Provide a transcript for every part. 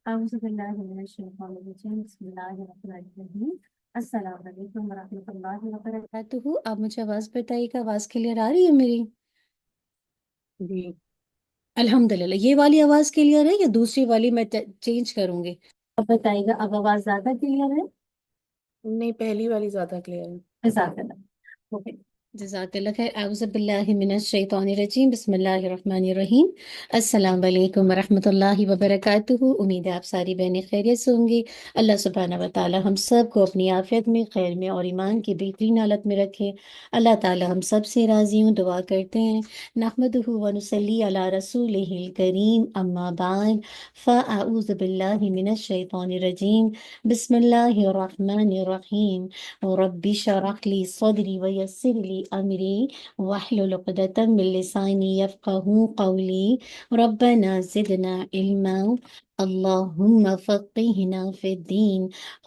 أعوذ بالله من الشيطان الرجيم بسم الله الرحمن الرحيم السلام علیکم ورحمۃ اللہ وبرکاتہ. آپ مجھے آواز بتائیے، آواز کلیئر آ رہی ہے میری؟ جی الحمدللہ. یہ والی آواز کلیئر ہے یا دوسری والی میں چینج کروں گی؟ اب بتائیے گا، اب آواز زیادہ کلیئر ہے؟ نہیں، پہلی والی زیادہ کلیئر ہے۔ جزاک اللہ. اوکے. جزاک اللہ خیر. اعوذ باللہ من الشیطان الرجیم بسم اللہ الرحمن الرحیم. السلام علیکم ورحمۃ اللہ وبرکاتہ. امید ہے آپ ساری بہنیں خیریت سے ہوں گی. اللہ سبحانہ و تعالی ہم سب کو اپنی عافیت میں، خیر میں اور ایمان کی بہترین حالت میں رکھے. اللہ تعالی ہم سب سے راضی ہوں. دعا کرتے ہیں نحمدہ و نصلی علی رسولہ الکریم. اما بعد فاعوذ باللہ من الشیطان الرجیم بسم اللہ الرحمن الرحیم. رب اشرح لي صدري ويسر لي أمري واحلل عقدة من لساني يفقهوا قولي. ربنا زدنا علما اللهم فقهنا في الدين.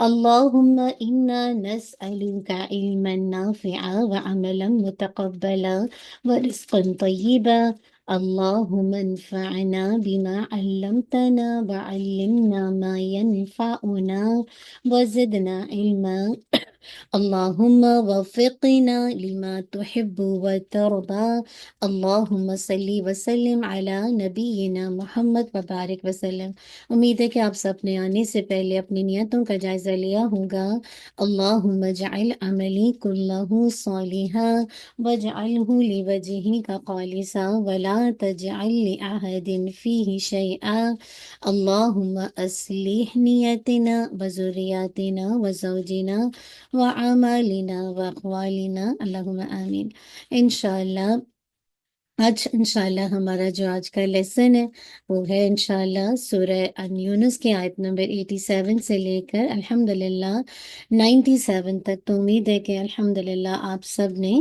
اللهم إنا نسألك علما نافعا وعملا متقبلا ورزقا طيبا. اللهم انفعنا بما علمتنا وعلمنا ما ينفعنا وزدنا علما. اللهم وفقنا لما تحب وترضى. اللهم صلی وسلم علی نبینا محمد وبارک وسلم. امید ہے کہ آپ سب نے آنے سے پہلے اپنی نیتوں کا جائزہ لیا ہوگا. اللهم اجعل عملی كله صالحا واجعله لوجهك خالصا ولا تجعل لأحد فيه شيئا. اللهم اصلح نیتنا وذریاتنا وزوجنا وعمالنا واقوالنا اللہم آمین. انشاءاللہ آج انشاءاللہ ہمارا جو آج کا لیسن ہے وہ ہے انشاءاللہ سورہ یونس کی آیت نمبر 87 سے لے کر الحمدللہ 97 تک. تو امید ہے کہ الحمدللہ آپ سب نے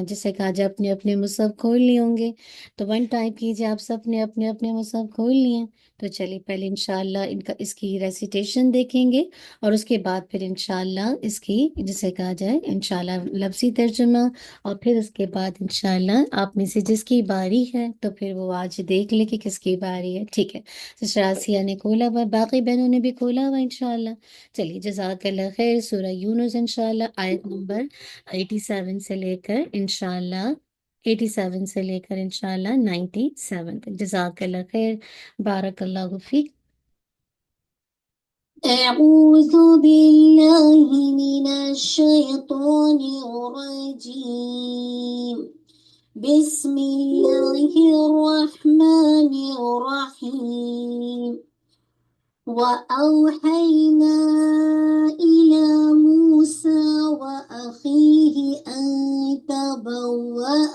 جسے کہا جائے اپنے اپنے مصحف کھول لیے ہوں گے. تو ون ٹائپ کیجیے، آپ سب نے اپنے اپنے مصحف کھول لیے. تو چلیے پہلے انشاءاللہ اس کی ریسیٹیشن دیکھیں گے اور اس کے بعد پھر انشاءاللہ اس کی جسے کہا جائے انشاءاللہ لفظی ترجمہ، اور پھر اس کے بعد انشاءاللہ آپ میں سے جس کی باری ہے تو پھر وہ آج دیکھ لے کہ کس کی باری ہے. ٹھیک ہے، سسٹر آسیہ نے کھولا ہوا، باقی بہنوں نے بھی کھولا ہوا انشاءاللہ. چلیے جزاک اللہ خیر. سورہ یونس انشاءاللہ آیت نمبر 87 سے لے کر انشاءاللہ 87 سے لے کر انشاءاللہ 97 تک. جزاک اللہ خیر. بارک اللہ فیک. أعوذ بالله من الشيطان الرجيم بسم الله الرحمن الرحيم. وأوحينا إلى موسى وأخيه أن تبوأ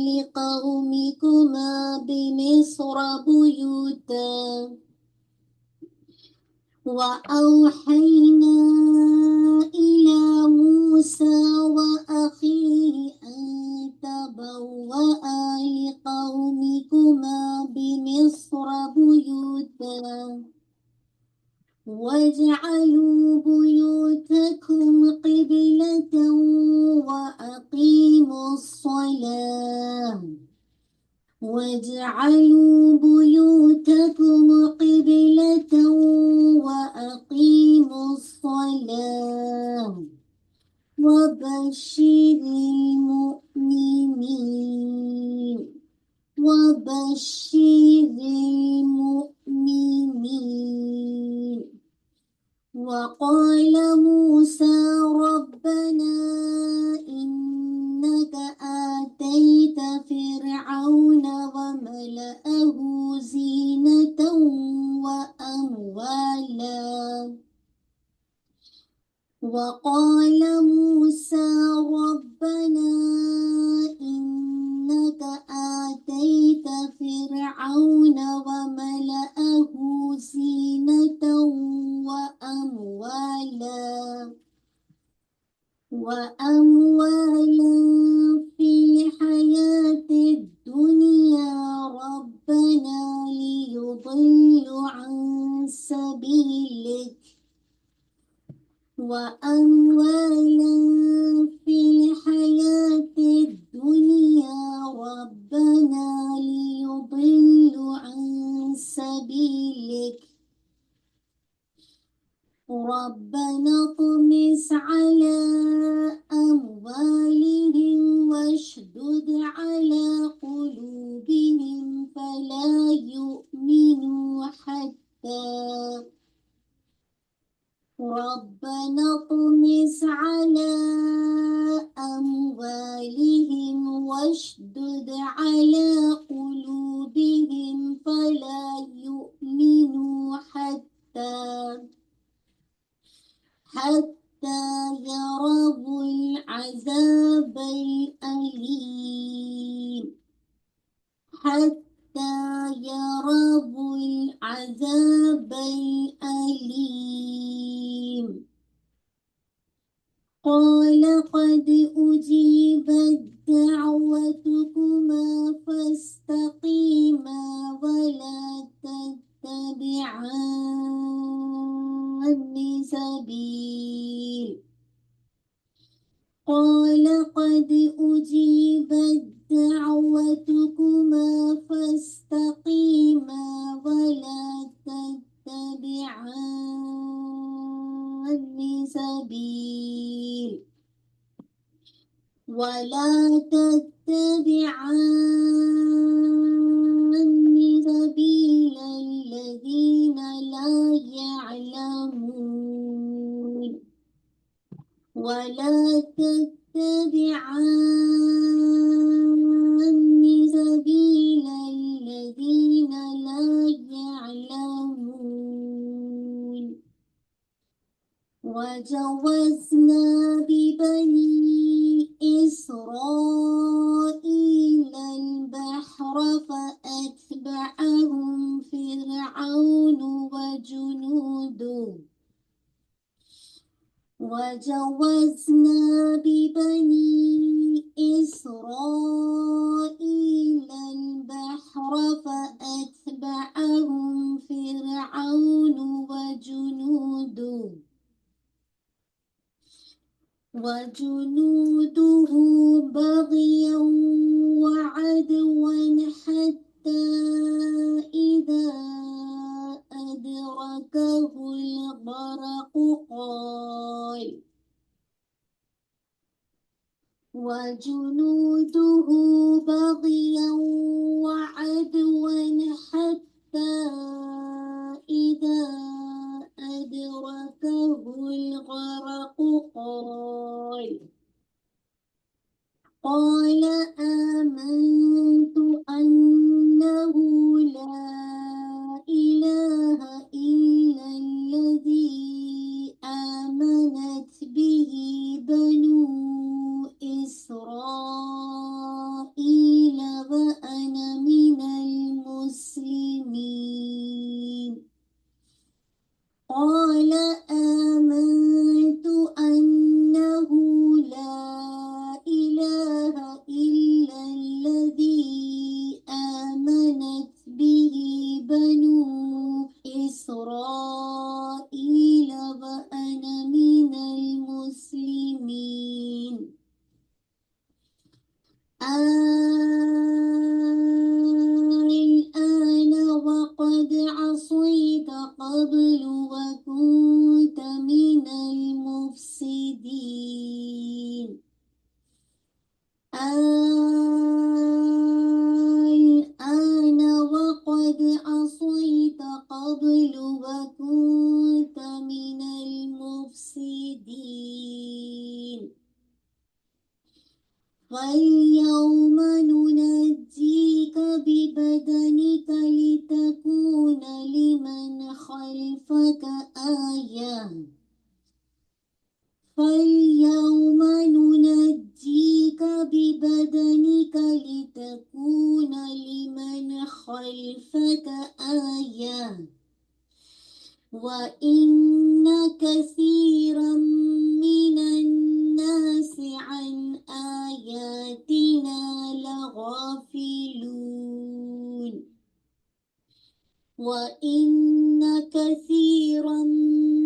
لقومكما بمصر بيوتا. وأوحينا إلى موسى وأخيه أن تبوأ لقومكما بمصر بيوتا واجعلوا بيوتكم قبلة وأقيموا الصلاة واجعلوا بيوتكم قبلة وأقيموا الصلاة وبشر المؤمنين وبشر المؤمنين. وقال موسى ربنا إنك آتيت فرعون وملأه زينة وأموالا. وقال موسى ربنا إنك آتيت فرعون وملأه زينة وأموالا في الحياة الدنيا ربنا ليضلوا عن سبيلك وأموالا في الحياة الدنيا ربنا ليضلوا عن سبيلك قال قد أجيبت دعوتكما فاستقيما ولا تتبعان سبيل قال قد أجيبت دعوتكما فاستقيما ولا تتبعان سبيل الذين لا يعلمون ولا تتبعان سبيل الذين لا يعلمون وجوزنا ببني إسرائيل البحر فأتبعهم فرعون وجنوده وجوزنا ببني إسرائيل البحر فأتبعهم فرعون وجنوده بغيا وعدوا حتى إذا أدركه الغرق وجنوده بغيا وعدوا حتى إذا أدركه الغرق قال آمنت أنه لا إله إلا الذي آمنت به بنو إسرائيل وأنا من المسلمين قال آمنت أنه لا إله إلا الذي آمنت به بنو إسرائيل وأنا من المسلمين الآن وقد عصيت قبل وكنت من المفسدين الآن وقد عصيت قبل وكنت من المفسدين فاليوم ننجيك ببدنك لتكون لمن خلفك آية فاليوم ننجيك ببدنك لتكون لمن خلفك آية وإن كثيرا من الناس عن آياتنا لغافلون وإن كثيرا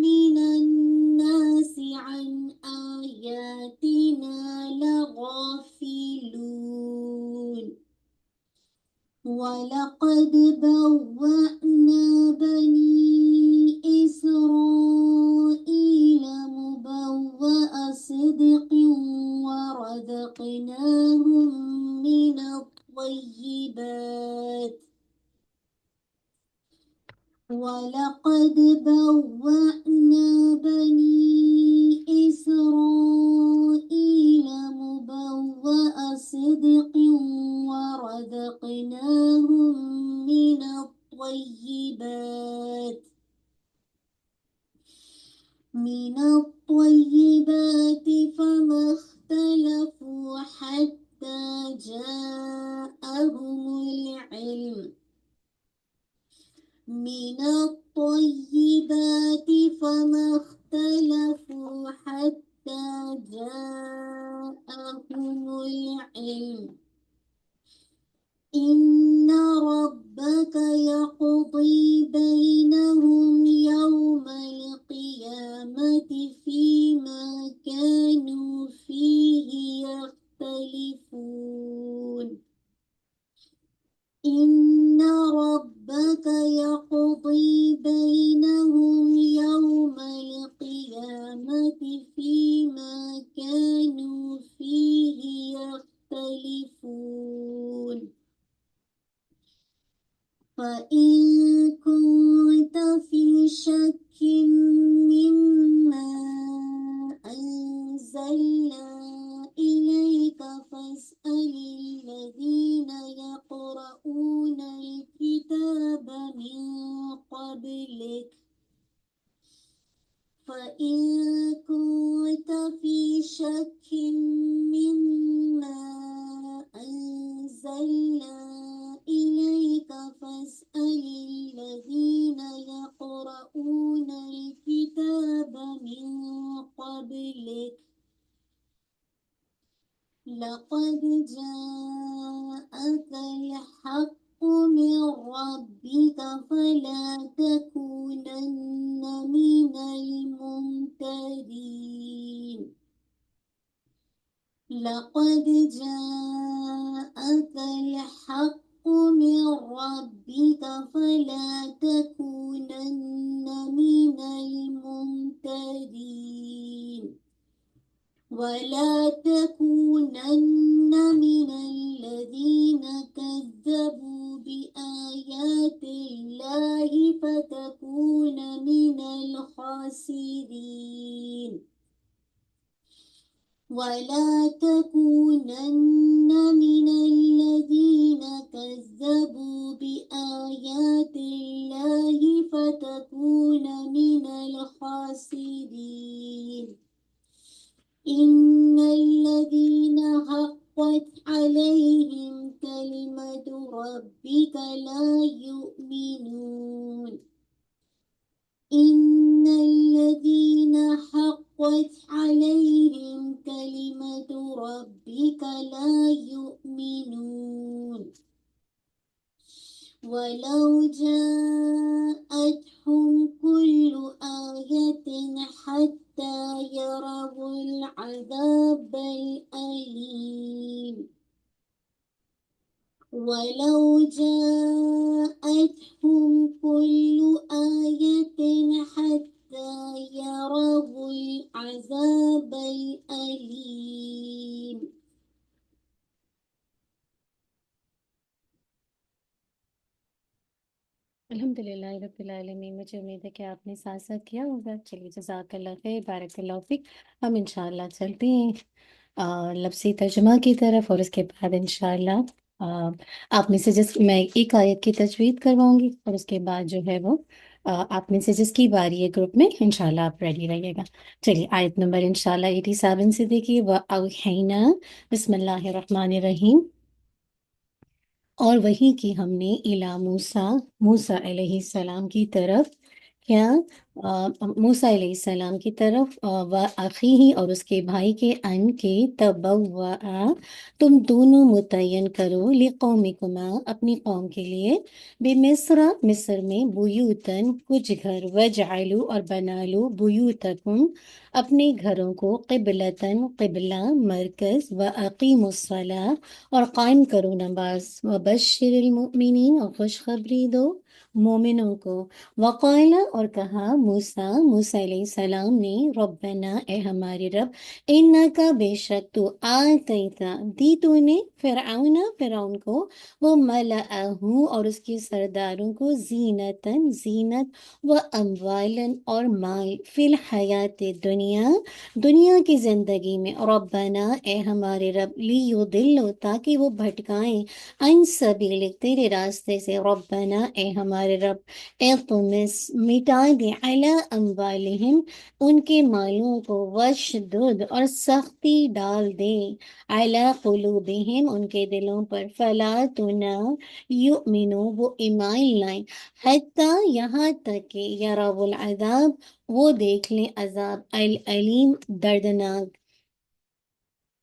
من الناس عن آياتنا لغافلون ولقد بوأنا بني إسرائيل مبوأ صدق ورزقناهم من الطيبات ولقد بوأنا بني إسرائيل مبوأ صدق ورزقناهم من الطيبات فما اختلفوا حتى جاءهم العلم من الطيبات فما اختلفوا جاءهم العلم إن ربك يقضي بينهم يوم القيامة فيما كانوا فيه يختلفون إن ربك يقضي بينهم يوم القيامة فيما كانوا فيه يختلفون فإن كنت في شك مما أنزلنا إليك فاسأل الذين يقرؤون الكتاب من قبلك فإن كنت في شك مما أنزلنا إليك فاسأل الذين يقرؤون الكتاب من قبلك لقد جاءك الحق من ربك فلا تكونن من الممترين لقد جاءك الحق من ربك فلا تكونن من الممترين ولا تكونن من الذين كذبوا بآيات الله فتكون من الخاسرين ولا تكونن من الذين كذبوا بآيات الله فتكون من الخاسرين إن الذين حقت عليهم كلمة ربك لا يؤمنون إن الذين حقت عليهم كلمة ربك لا يؤمنون ولو جاءتهم كل آية حتى يروا العذاب الأليم ولو جاءتهم كل آية حتى يروا العذاب الأليم الحمدللہ رب العالمین مجھے امید ہے کہ آپ نے ساتھ ساتھ کیا ہوگا چلیے جزاک اللہ خیر بارک اللہ فیک ہم انشاءاللہ چلتے ہیں لفظی ترجمہ کی طرف اور اس کے بعد انشاءاللہ آپ میں سے میں ایک آیت کی تجوید کرواؤں گی اور اس کے بعد جو ہے وہ آپ میں سے جس کی باری ہے گروپ میں انشاءاللہ آپ ریڈی رہیے گا چلیے آیت نمبر انشاءاللہ 87 سے دیکھیے وَأَوْحَيْنَا بسم اللہ الرحمن الرحیم اور وہی کی ہم نے الا موسیٰ علیہ السلام کی طرف کیا موسیٰ علیہ السلام کی طرف و اخیہ اور اس کے بھائی کے ان کے تبوّا تم دونوں متعین کرو لقومکما اپنی قوم کے لیے بمصر مصر میں بیوتن کچھ گھر وجعلو اور بنا لو بیوتکم اپنے گھروں کو قبلتن قبلہ مرکز و اقیم الصلاۃ اور قائم کرو نماز وبشر المؤمنین اور خوشخبری دو مومنوں کو وقال اور کہا موسیٰ علیہ السلام نے ربنا اے ہمارے رب انکا بے شک تو آتیتا دی تو نے فرعون کو وہ ملأہ اور اس کے سرداروں کو زینت و اموالن اور مال فی الحیات دنیا کی زندگی میں ربنا اے ہمارے رب لیضلوا تاکہ وہ بھٹکائیں عن سبیلک تیرے راستے سے ربنا اے ہمارے رب اطمس مٹا دے علی اموالہم ان کے مالوں کو وشدد اور سختی ڈال دے علی قلوبہم ان کے دلوں پر فلا تنا یؤمنو وہ ایمان لائیں حتی یہاں تک کہ یروا العذاب وہ دیکھ لیں عذاب العلیم دردناک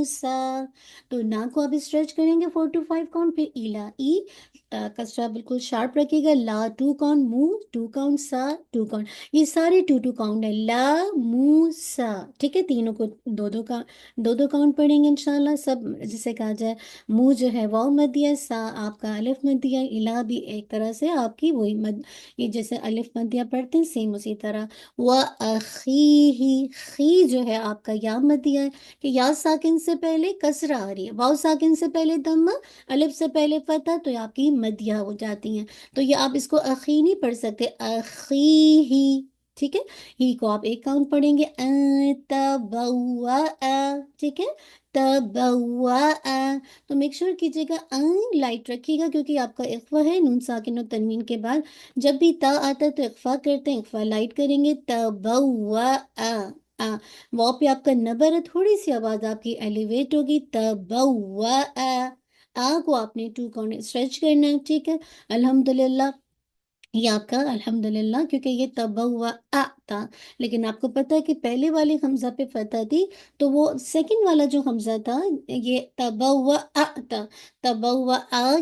موسا. تو نا کو آپ اسٹریچ کریں گے 4 to 5 کاؤنٹ. پھر ایلا ای کسرہ بالکل شارپ رکھے گا. لا 2 کاؤنٹ. مو 2 کاؤنٹ. سا 2 کاؤنٹ. یہ سارے 2 کاؤنٹ ہے. لا موسا. ٹھیک ہے، تینوں کو دو کاؤنٹ پڑھیں گے انشاءاللہ سب. جسے کہا جائے مو جو ہے واو مدیہ، سا آپ کا الف مدیہ، الا بھی ایک طرح سے آپ کی وہی یہ جیسے الف مدیہ پڑھتے ہیں سیم اسی طرح. وَأَخِيهِ، خی جو ہے آپ کا یا مدیہ ہے کہ یا ساکن سے پہلے کسرہ آ رہی ہے، واو ساکن سے پہلے دمہ، الف سے پہلے فتح، تو یہ آپ کی مدیہ ہو جاتی ہیں. تو یہ آپ اس کو اخی نہیں پڑھ سکتے، اخی. ٹھیک ہے، ہی کو آپ ایک کاؤنٹ پڑھیں گے. تبوأ. ٹھیک ہے، تبوأ. تو میک شور کیجیے گا لائٹ رکھیے گا کیونکہ آپ کا اخفا ہے. نون ساکن اور تنوین کے بعد جب بھی تا آتا ہے تو اخفا کرتے ہیں، اخفا لائٹ کریں گے. تبوأ. واو پہ آپ کا نبر ہے، تھوڑی سی آواز آپ کی ایلیویٹ ہوگی. تبوأ. کو آپ نے 2 کاؤنٹ اسٹریچ کرنا ہے. ٹھیک ہے، الحمدللہ. یہ آپ کا الحمدللہ کیونکہ یہ تبوّأ تھا، لیکن آپ کو پتہ ہے کہ پہلے والے حمزہ پہ فتح تھی تو وہ سیکنڈ والا جو حمزہ تھا یہ تبوّأ تھا. تبوّأ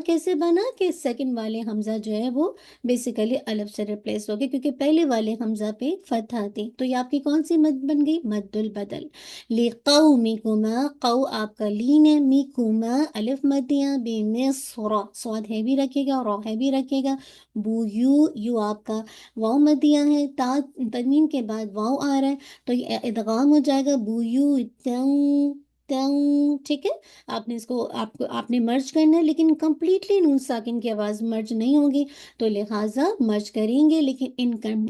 کیسے بنا کہ سیکنڈ والے حمزہ جو ہے وہ بیسیکلی الف سے ریپلیس ہو گئے کیونکہ پہلے والے حمزہ پہ فتح تھی. تو یہ آپ کی کون سی مد بن گئی؟ مد البدل. لِقَوْمِكُمَا، قو آپ کا لین ہے، میکما الف مدیہ، بمصر سواد ہے بھی رکھے گا، رو ہے بھی رکھے گا. بو یو آپ کا واو مدیہ ہے، تا تنوین کے بعد واو آ رہا ہے تو یہ ادغام ہو جائے گا. بو یو توں توں. ٹھیک ہے، آپ نے اس کو آپ نے مرج کرنا ہے لیکن کمپلیٹلی نون ساکن کی آواز مرج نہیں ہوگی تو لہٰذا مرج کریں گے لیکن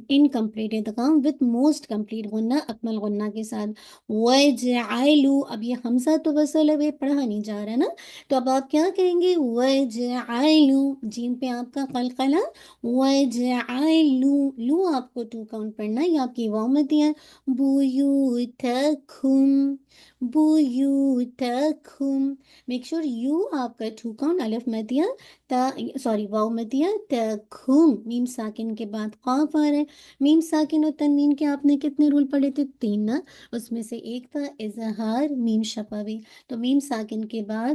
انکمپلیٹ ادغام وتھ موسٹ کمپلیٹ غنہ، اکمل غنہ کے ساتھ. وَجْعَلُوا، اب یہ حمزہ تو وصل ہے، پڑھا نہیں جا رہا ہے نا، تو اب آپ کیا کہیں گے؟ وَجْعَلُوا، جیم پہ آپ کا قلقلہ. وَجْعَلُوا، لو آپ کو 2 کاؤنٹ پڑھنا ہے، یہ آپ کی واو مدیہ ہے. بُیُوتَکُمْ، بُیُوتَکُمْ. میک شور یو آپ کا 2 کاؤنٹ الف مدیہ، تا سوری واو مدیہ، تکھم میم ساکن کے بعد قاف آ رہا ہے. میم ساکن اور تنوین کے آپ نے کتنے رول پڑھے تھے؟ 3 نا، اس میں سے ایک تھا اظہار میم شفوی. تو میم ساکن کے بعد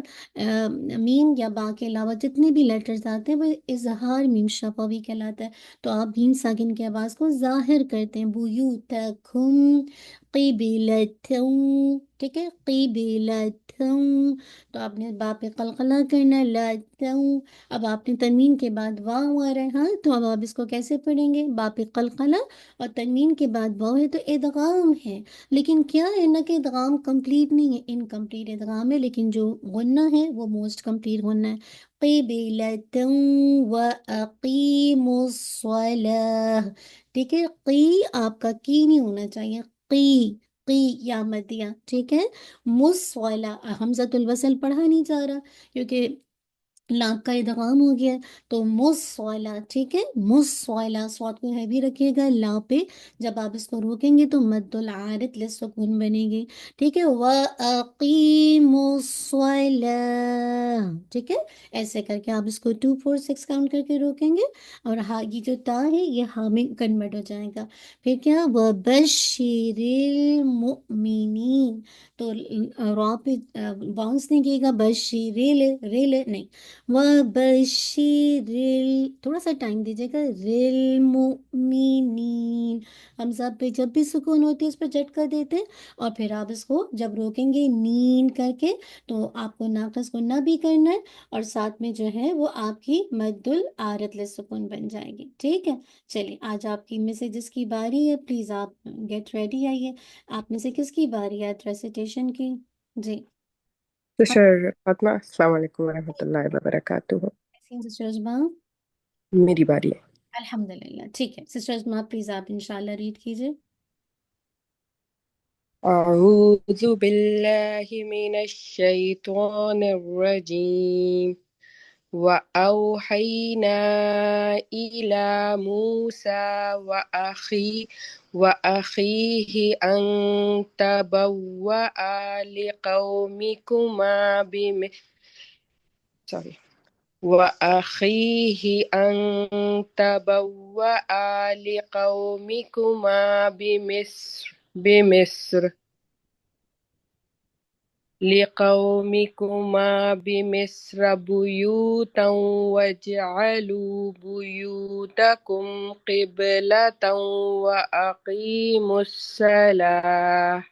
میم یا با کے علاوہ جتنے بھی لیٹرز آتے ہیں وہ اظہار میم شفوی کہلاتا ہے. تو آپ میم ساکن کی آواز کو ظاہر کرتے ہیں. بیوتکم قبلتم. ٹھیک ہے، قبلتم. تو آپ نے با پہ قلقلہ کرنا ہے، لتم. اب آپ نے تنوین کے بعد واو آ رہا ہے، ہاں تو اب آپ اس کو کیسے پڑھیں گے؟ با پہ قلقلہ اور تنوین کے بعد واو ہے تو ادغام ہے، لیکن کیا ہے نا کہ ادغام کمپلیٹ نہیں ہے، انکمپلیٹ ادغام ہے، لیکن جو غنہ ہے وہ موسٹ کمپلیٹ غنہ ہے. قبلتم وَأَقِیمُوا الصَّلَاةَ. ٹھیک ہے، قی آپ کا کی نہیں ہونا چاہیے، قی قی یا مدیہ. ٹھیک ہے، مصولا حمزۃ الوصل پڑھا نہیں جا رہا کیونکہ لام کا ادغام ہو گیا ہے تو مصولا. ٹھیک ہے، مصولا سواد کو ہے بھی رکھیے گا لا پہ. جب آپ اس کو روکیں گے تو مد العارض للسکون بنے گی. ٹھیک ہے، وَأَقِیمُوا الصَّلَاةَ. ٹھیک ہے، ایسے کر کے آپ اس کو 2 4 6 کاؤنٹ کر کے روکیں گے اور ہاں یہ جو تا ہے یہ ہاں میں کنورٹ ہو جائے گا. پھر کیا؟ وَبَشِّرِ الْمُؤْمِنِينَ. تو را پہ باؤنس نہیں کیے گا، بشیرل ریل نہیں. تھوڑا سا ٹائم دیجیے گا. ریل حمزہ پہ جب بھی سکون ہوتی ہے اس پہ جھٹکا دیتے ہیں اور پھر آپ اس کو جب روکیں گے نین کر کے تو آپ کو ناقص کو نہ بھی کرنا ہے اور ساتھ میں جو ہے وہ آپ کی مد العارض للسکون بن جائے گی. ٹھیک ہے، چلیے آج آپ کی میں سے جس کی باری ہے پلیز آپ گیٹ ریڈی آئیے. آپ میں سے کس کی باری ہے ریسیٹیشن کی؟ جی سسٹر فاطمہ، السلام علیکم ورحمۃ اللہ وبرکاتہ. سسٹر عظما. میری باری ہے. الحمدللہ. ٹھیک ہے سسٹر عظما پلیز آپ انشاءاللہ ریڈ کیجیے. اعوذ باللہ من الشیطان الرجیم. وأوحينا إلى موسى وأخيه أن تبوأ لقومكما وأخيه أن تبوأ لقومكما بمصر لقومكما بمصر بيوتا واجعلوا بيوتكم قبلة وأقيموا الصلاة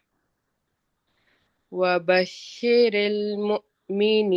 وبشر المؤمنين.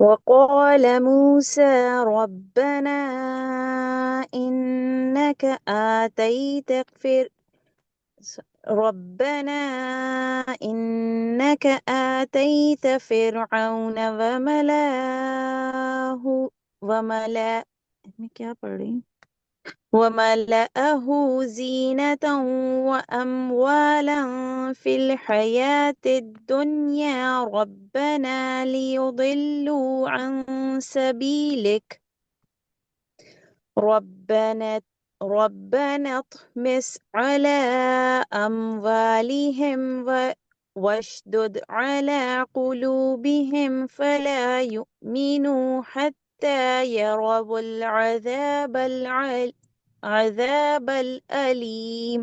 وقال موسى ربنا إنك ربنا إنك آتيت فرعون میں کیا پڑھ رہی ہوں؟ وملأه زينة وأموالا في الحياة الدنيا ربنا ليضلوا عن سبيلك ربنا اطمس على أموالهم واشدد على قلوبهم فلا يؤمنوا حتى يروا عذاب العلیم۔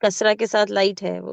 کسرہ کے ساتھ لائٹ ہے وہ۔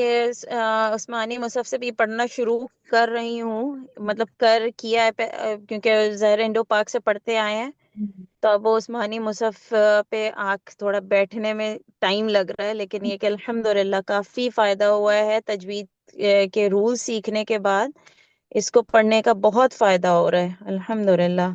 یہ عثمانی مصحف سے بھی پڑھنا شروع کر رہی ہوں، مطلب کیا ہے، کیونکہ ظاہر انڈو پاک سے پڑھتے آئے ہیں، تو اب وہ عثمانی مصحف پہ آنکھ تھوڑا بیٹھنے میں ٹائم لگ رہا ہے، لیکن یہ کہ الحمدللہ کافی فائدہ ہوا ہے، تجوید کے رول سیکھنے کے بعد اس کو پڑھنے کا بہت فائدہ ہو رہا ہے الحمدللہ۔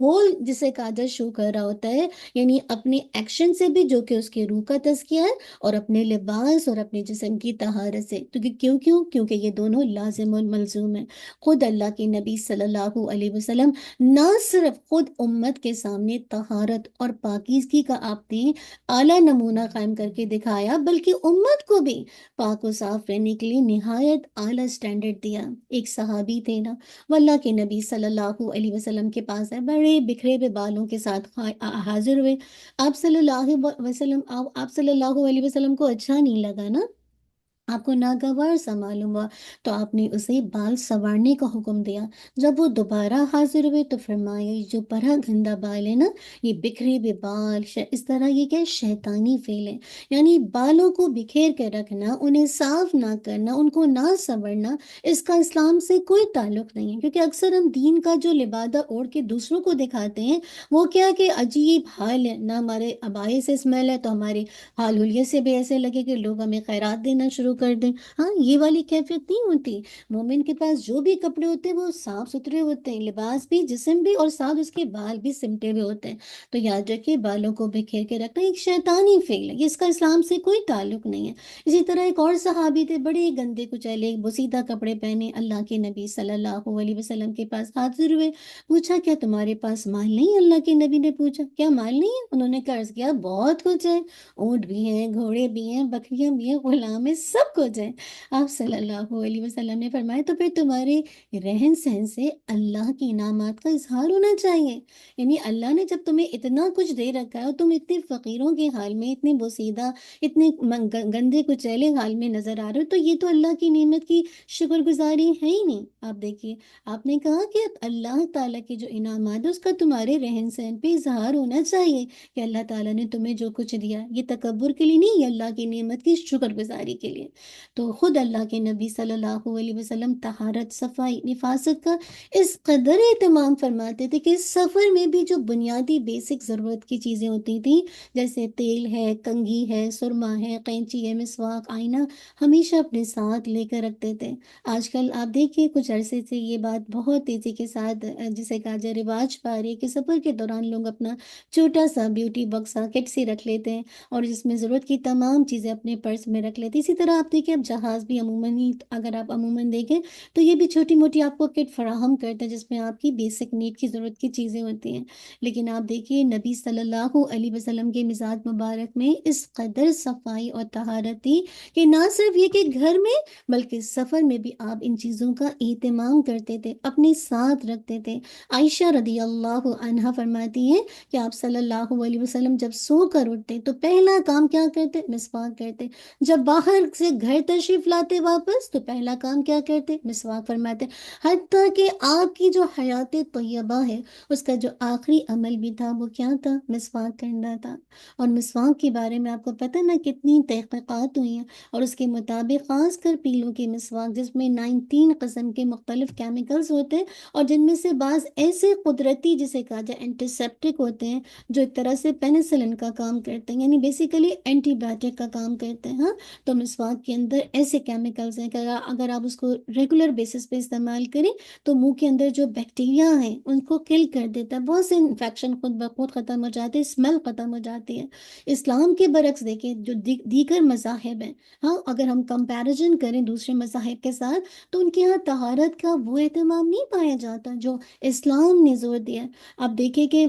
ہول جسے کاجل شو کر رہا ہوتا ہے، یعنی اپنے ایکشن سے بھی جو کہ اس کی روح کا تزکیہ ہے، اور اپنے لباس اور اپنے جسم کی طہارت سے، کیونکہ یہ دونوں لازم اور ملزوم ہیں۔ خود اللہ کے نبی صلی اللہ علیہ وسلم نہ صرف خود امت کے سامنے طہارت اور پاکیزگی کا آپ نے اعلیٰ نمونہ قائم کر کے دکھایا، بلکہ امت کو بھی پاک و صاف رہنے کے لیے نہایت اعلیٰ سٹینڈرڈ دیا۔ ایک صحابی تھے نا، وہ اللہ کے نبی صلی اللہ علیہ وسلم کے پاس ہے، بڑے بکھرے ہوئے بالوں کے ساتھ حاضر ہوئے۔ آپ صلی اللہ علیہ وسلم کو اچھا نہیں لگا نا، آپ کو ناگوار سا معلوم ہوا، تو آپ نے اسے بال سنوارنے کا حکم دیا۔ جب وہ دوبارہ حاضر ہوئے تو فرمایا یہ جو بڑا گندا بال ہے نا، یہ بکھرے ہوئے بال، اس طرح یہ کیا شیطانی فعل ہے، یعنی بالوں کو بکھیر کے رکھنا، انہیں صاف نہ کرنا، ان کو نہ سنورنا، اس کا اسلام سے کوئی تعلق نہیں ہے۔ کیونکہ اکثر ہم دین کا جو لبادہ اوڑھ کے دوسروں کو دکھاتے ہیں، وہ کیا کہ عجیب حال ہے، نہ ہمارے ابائے سے اسمیل ہے تو ہمارے حال حلیے سے بھی ایسے لگے کہ لوگ ہمیں خیرات دینا شروع کر دیں۔ ہاں، یہ والی کیفیت نہیں ہوتی۔ مومن کے پاس جو بھی کپڑے ہوتے ہیں وہ صاف ستھرے ہوتے ہیں، لباس بھی، جسم بھی، اور ساتھ اس کے بال بھی سمٹے ہوئے ہوتے ہیں۔ تو یاد رکھیے، بالوں کو بکھیر کے رکھنا ایک شیطانی فعل ہے، اس کا اسلام سے کوئی تعلق نہیں ہے۔ اسی طرح ایک اور صحابی تھے، بڑے گندے کچیلے بوسیدہ کپڑے پہنے، اللہ کے نبی صلی اللہ علیہ وسلم کے پاس حاضر ہوئے۔ پوچھا کیا تمہارے پاس مال نہیں؟ اللہ کے نبی نے پوچھا کیا مال نہیں ہے؟ انہوں نے عرض کیا بہت کچھ ہے، اونٹ بھی ہیں، گھوڑے بھی ہیں، بکریاں بھی ہیں، غلام ہیں، سب کچھ ہے۔ آپ صلی اللہ علیہ وسلم نے فرمایا تو پھر تمہارے رہن سہن سے اللہ کی انعامات کا اظہار ہونا چاہیے۔ یعنی اللہ نے جب تمہیں اتنا کچھ دے رکھا ہے اور تم اتنے فقیروں کے حال میں، اتنے بوسیدہ، اتنے گندے کچیلے حال میں نظر آ رہے ہو، تو یہ تو اللہ کی نعمت کی شکر گزاری ہے ہی نہیں۔ آپ دیکھیے، آپ نے کہا کہ اللہ تعالیٰ کے جو انعامات ہے اس کا تمہارے رہن سہن پہ اظہار ہونا چاہیے، کہ اللہ تعالیٰ نے تمہیں جو کچھ دیا یہ تکبر کے لیے نہیں، یہ اللہ کی نعمت کی شکر گزاری کے لیے۔ تو خود اللہ کے نبی صلی اللہ علیہ وسلم طہارت، صفائی، نفاست کا اس قدر اہتمام فرماتے تھے کہ اس سفر میں بھی جو بنیادی بیسک ضرورت کی چیزیں ہوتی تھیں، جیسے تیل ہے، کنگھی ہے، سرما ہے، قینچی ہے، مسواک، آئینہ، ہمیشہ اپنے ساتھ لے کر رکھتے تھے۔ آج کل آپ دیکھیے کچھ عرصے سے یہ بات بہت تیزی کے ساتھ جسے کہا جائے رواج پا رہی ہے، کہ سفر کے دوران لوگ اپنا چھوٹا سا بیوٹی باکس کٹ سی رکھ لیتے ہیں، اور جس میں ضرورت کی تمام چیزیں اپنے پرس میں رکھ لیتے ہیں۔ اسی طرح آپ دیکھیں، اب جہاز بھی اگر آپ عموماً دیکھیں تو یہ بھی چھوٹی موٹی آپ کو کٹ فراہم کرتے ہیں، جس میں آپ کی بیسک نیڈ کی ضرورت کی چیزیں ہوتی ہیں۔ لیکن آپ دیکھیے نبی صلی اللہ علیہ وسلم کے مزاج مبارک میں اس قدر صفائی اور طہارت تھی کہ نہ صرف یہ کہ گھر میں، بلکہ سفر میں بھی آپ ان چیزوں کا اہتمام کرتے تھے، اپنے ساتھ رکھتے تھے۔ عائشہ رضی اللہ عنہا فرماتی ہیں کہ آپ صلی اللہ علیہ وسلم جب سو کر اٹھتے تو پہلا کام کیا کرتے؟ مسواک کرتے۔ جب باہر سے گھر تشریف لاتے واپس تو پہلا کام کیا کرتے؟ مسواک فرماتے۔ حتیٰ کہ آپ کی جو حیات طیبہ ہے اس کا جو آخری عمل بھی تھا وہ کیا تھا؟ مسواک کرنا تھا۔ اور مسواک کے بارے میں آپ کو پتہ نا کتنی تحقیقات ہوئی ہیں، اور اس کے مطابق خاص کر پیلوں کی مسواک، جس میں 19 قسم کے مختلف کیمیکلز ہوتے ہیں، اور جن میں سے بعض ایسے قدرتی جسے کہا جائے اینٹیسیپٹک ہوتے ہیں، جو ایک طرح سے پینسلن کا کام کرتے ہیں، یعنی بیسیکلی اینٹی بایوٹک کا کام کرتے ہیں۔ ہاں، تو مسواک کے اندر ایسے کیمیکلز ہیں کہ اگر آپ اس کو ریگولر بیسس پہ استعمال کریں تو منہ کے اندر جو بیکٹیریا ہیں ان کو کل کر دیتا ہے، بہت سے انفیکشن خود بخود ختم ہو جاتے ہیں، اسمیل ختم ہو جاتی ہے۔ اسلام کے برعکس دیکھیں جو دیگر مذاہب ہیں، ہاں اگر ہم کمپیریزن کریں دوسرے مذاہب کے ساتھ، تو ان کے ہاں طہارت کا وہ اہتمام نہیں پایا جاتا جو اسلام نے زور دیا ہے۔ آپ دیکھیں کہ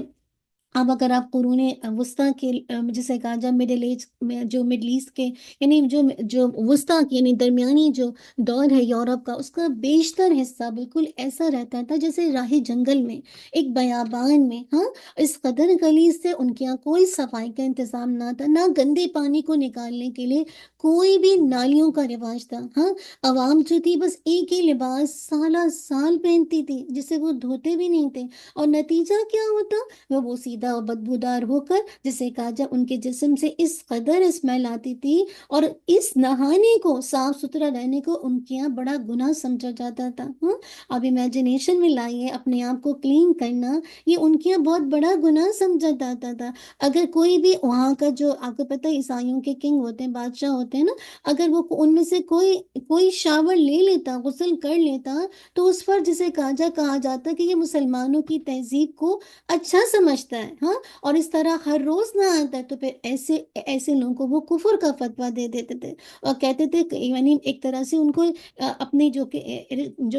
اب اگر آپ قرون وسطیٰ کے جسے کہا جائے مڈل ایج میں، جو مڈل ایسٹ کے، یعنی جو وسطیٰ کی یعنی درمیانی جو دور ہے یورپ کا، اس کا بیشتر حصہ بالکل ایسا رہتا تھا جیسے راہ جنگل میں، ایک بیابان میں۔ ہاں، اس قدر غلیظ سے ان کے یہاں کوئی صفائی کا انتظام نہ تھا، نہ گندے پانی کو نکالنے کے لیے کوئی بھی نالیوں کا رواج تھا۔ ہاں، عوام جو تھی بس ایک ہی لباس سالہ سال پہنتی تھی، جسے وہ دھوتے بھی نہیں تھے، اور نتیجہ کیا ہوتا؟ وہ سیدھا گندیدہ اور بدبودار ہو کر جسے کہا جائے ان کے جسم سے اس قدر اسمیل آتی تھی، اور اس نہانے کو، صاف ستھرا رہنے کو ان کے یہاں بڑا گناہ سمجھا جاتا تھا۔ ہاں، اب امیجنیشن میں لائیے، اپنے آپ کو کلین کرنا یہ ان کے یہاں بہت بڑا گناہ سمجھا جاتا تھا۔ اگر کوئی بھی وہاں کا، جو آپ کو پتہ ہے عیسائیوں کے کنگ ہوتے ہیں، بادشاہ ہوتے ہیں نا، اگر وہ ان میں سے کوئی شاور لے لیتا، غسل کر لیتا، تو اس پر جسے کہا جاتا کہ یہ مسلمانوں کی تہذیب کو اچھا سمجھتا ہے۔ ہاں، اور اس طرح ہر روز نہ آتا ہے، تو پھر ایسے لوگوں کو وہ کفر کا فتویٰ دے دیتے تھے، اور کہتے تھے یعنی ایک طرح سے ان کو اپنے جو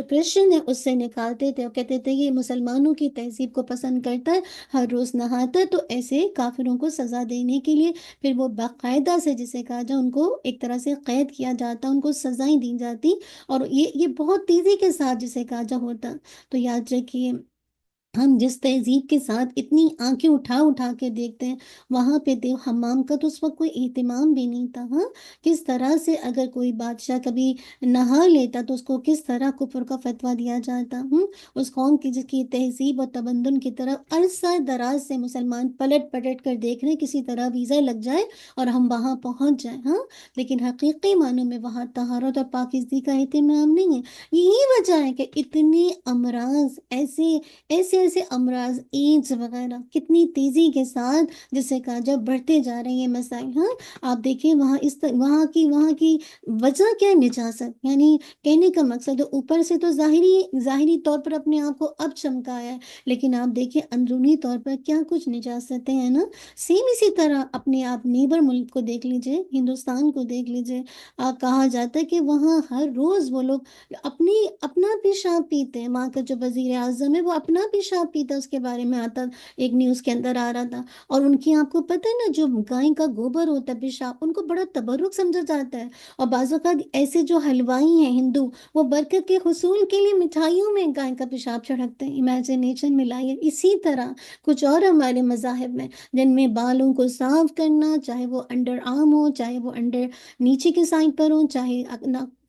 کرسچن ہے اس سے نکالتے تھے، اور کہتے تھے یہ مسلمانوں کی تہذیب کو پسند کرتا ہے، ہر روز نہاتا ہے۔ تو ایسے کافروں کو سزا دینے کے لیے پھر وہ باقاعدہ سے جسے کہا جائے ان کو ایک طرح سے قید کیا جاتا، ان کو سزائیں دی جاتی، اور یہ بہت تیزی کے ساتھ جسے کہا جا ہوتا۔ تو یاد رکھیے، ہم جس تہذیب کے ساتھ اتنی آنکھیں اٹھا کے دیکھتے ہیں، وہاں پہ دیو حمام کا تو اس وقت کوئی اہتمام بھی نہیں تھا۔ ہاں، کس طرح سے اگر کوئی بادشاہ کبھی نہا لیتا تو اس کو کس طرح کفر کا فتویٰ دیا جاتا۔ اس قوم کی جس کی تہذیب اور تمدن کی طرف عرصہ دراز سے مسلمان پلٹ کر دیکھ رہے ہیں، کسی طرح ویزا لگ جائے اور ہم وہاں پہنچ جائیں۔ ہاں، لیکن حقیقی معنوں میں وہاں طہارت اور پاکیزگی کا اہتمام نہیں ہے۔ یہی وجہ ہے کہ اتنے امراض، ایسے امراض، ایڈز وغیرہ کتنی تیزی کے ساتھ جسے کہا جائے بڑھتے جا رہے ہیں مسائل۔ ہاں، آپ دیکھیں وہاں کی وجہ کیا ہے؟ نجاست، یعنی کہنے کا مقصد ہے اوپر سے تو ظاہری طور پر اپنے آپ کو اب چمکایا ہے، لیکن آپ دیکھیں اندرونی طور پر کیا کچھ نجاستیں ہیں نا۔ سیم اسی طرح اپنے آپ نیبر ملک کو دیکھ لیجئے، ہندوستان کو دیکھ لیجئے، کہا جاتا ہے کہ وہاں ہر روز وہ لوگ اپنا پیشاب پیتے ہیں۔ وہاں کا جو وزیر اعظم ہے وہ اپنا پیشاب پیتا، اس کے بارے میں آتا، ایک نیوز کے اندر آ رہا تھا۔ اور ان کی، آپ کو پتہ ہے نا، جو گائے کا گوبر ہوتا ہے، پیشاب، ان کو بڑا تبرک سمجھا جاتا ہے، اور بعض اوقات ایسے جو حلوائی ہیں ہندو، وہ برکت کے حصول کے لیے مٹھائیوں میں گائے کا پیشاب چھڑکتے ہیں۔ امیجنیشن میں لائیے، اسی طرح کچھ اور ہمارے مذاہب میں، جن میں بالوں کو صاف کرنا، چاہے وہ انڈر آرم ہو، چاہے وہ انڈر نیچے کے سائڈ پر ہو، چاہے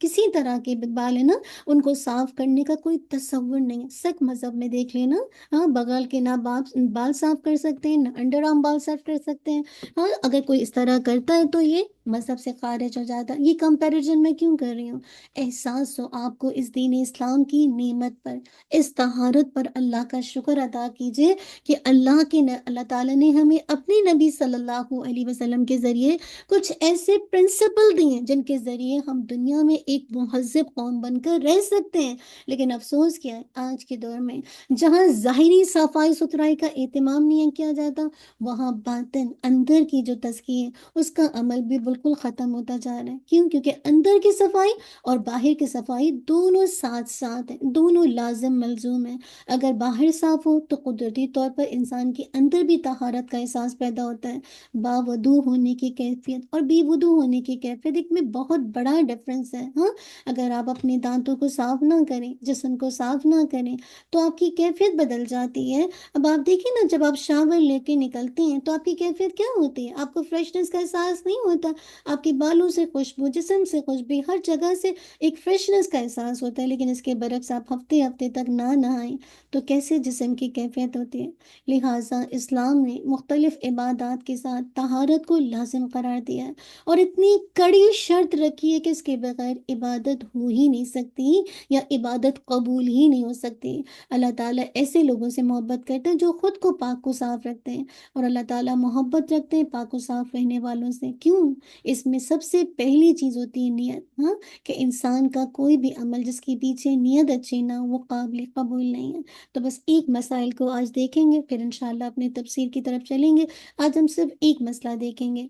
کسی طرح کے بال ہے نا، ان کو صاف کرنے کا کوئی تصور نہیں ہے۔ سکھ مذہب میں دیکھ لینا، ہاں، بغل کے نہ بال صاف کر سکتے ہیں، نہ انڈر آرم بال صاف کر سکتے ہیں۔ ہاں، اگر کوئی اس طرح کرتا ہے تو یہ مذہب سے خارج ہو جاتا ہے۔ یہ کمپیریزن میں کیوں کر رہی ہوں؟ احساس ہو آپ کو اس دین اسلام کی نعمت پر، اس طہارت پر اللہ کا شکر ادا کیجئے کہ اللہ تعالیٰ نے ہمیں اپنے نبی صلی اللہ علیہ وسلم کے ذریعے کچھ ایسے پرنسپل دیے جن کے ذریعے ہم دنیا میں ایک مہذب قوم بن کر رہ سکتے ہیں۔ لیکن افسوس کیا ہے آج کے دور میں، جہاں ظاہری صفائی ستھرائی کا اہتمام نہیں کیا جاتا، وہاں باطن، اندر کی جو تزکیہ ہے، اس کا عمل بھی بالکل ختم ہوتا جا رہا ہے۔ کیوں؟ کیونکہ اندر کی صفائی اور باہر کی صفائی دونوں ساتھ ساتھ ہیں، دونوں لازم ملزوم ہیں۔ اگر باہر صاف ہو تو قدرتی طور پر انسان کے اندر بھی طہارت کا احساس پیدا ہوتا ہے۔ باوضو ہونے کی کیفیت اور بے وضو ہونے کی کیفیت، ایک میں بہت بڑا ڈفرنس ہے۔ ہاں، اگر آپ اپنے دانتوں کو صاف نہ کریں، جسم کو صاف نہ کریں، تو آپ کی کیفیت بدل جاتی ہے۔ اب آپ دیکھیں نا، جب آپ شاور لے کے نکلتے ہیں تو آپ کی کیفیت کیا ہوتی ہے؟ آپ کو فریشنس کا احساس نہیں ہوتا، آپ کے بالوں سے خوشبو، جسم سے خوشبو، ہر جگہ سے ایک فریشنس کا احساس ہوتا ہے۔ لیکن اس کے برعکس آپ ہفتے تک نہ نہائیں تو کیسے جسم کی کیفیت ہوتی ہے؟ لہٰذا اسلام نے مختلف عبادات کے ساتھ طہارت کو لازم قرار دیا ہے، اور اتنی کڑی شرط رکھی ہے کہ اس کے بغیر عبادت ہو ہی نہیں سکتی، یا عبادت قبول ہی نہیں ہو سکتی۔ اللہ تعالیٰ ایسے لوگوں سے محبت کرتے ہیں جو خود کو پاک و صاف رکھتے ہیں، اور اللہ تعالیٰ محبت رکھتے ہیں پاک و صاف رہنے والوں سے۔ کیوں؟ اس میں سب سے پہلی چیز ہوتی ہے نیت۔ ہاں، کہ انسان کا کوئی بھی عمل جس کے پیچھے نیت اچھی نہ ہو، وہ قابل قبول نہیں ہے۔ تو بس ایک مسائل کو آج دیکھیں گے، پھر انشاءاللہ اپنے تفسیر کی طرف چلیں گے۔ آج ہم صرف ایک مسئلہ دیکھیں گے،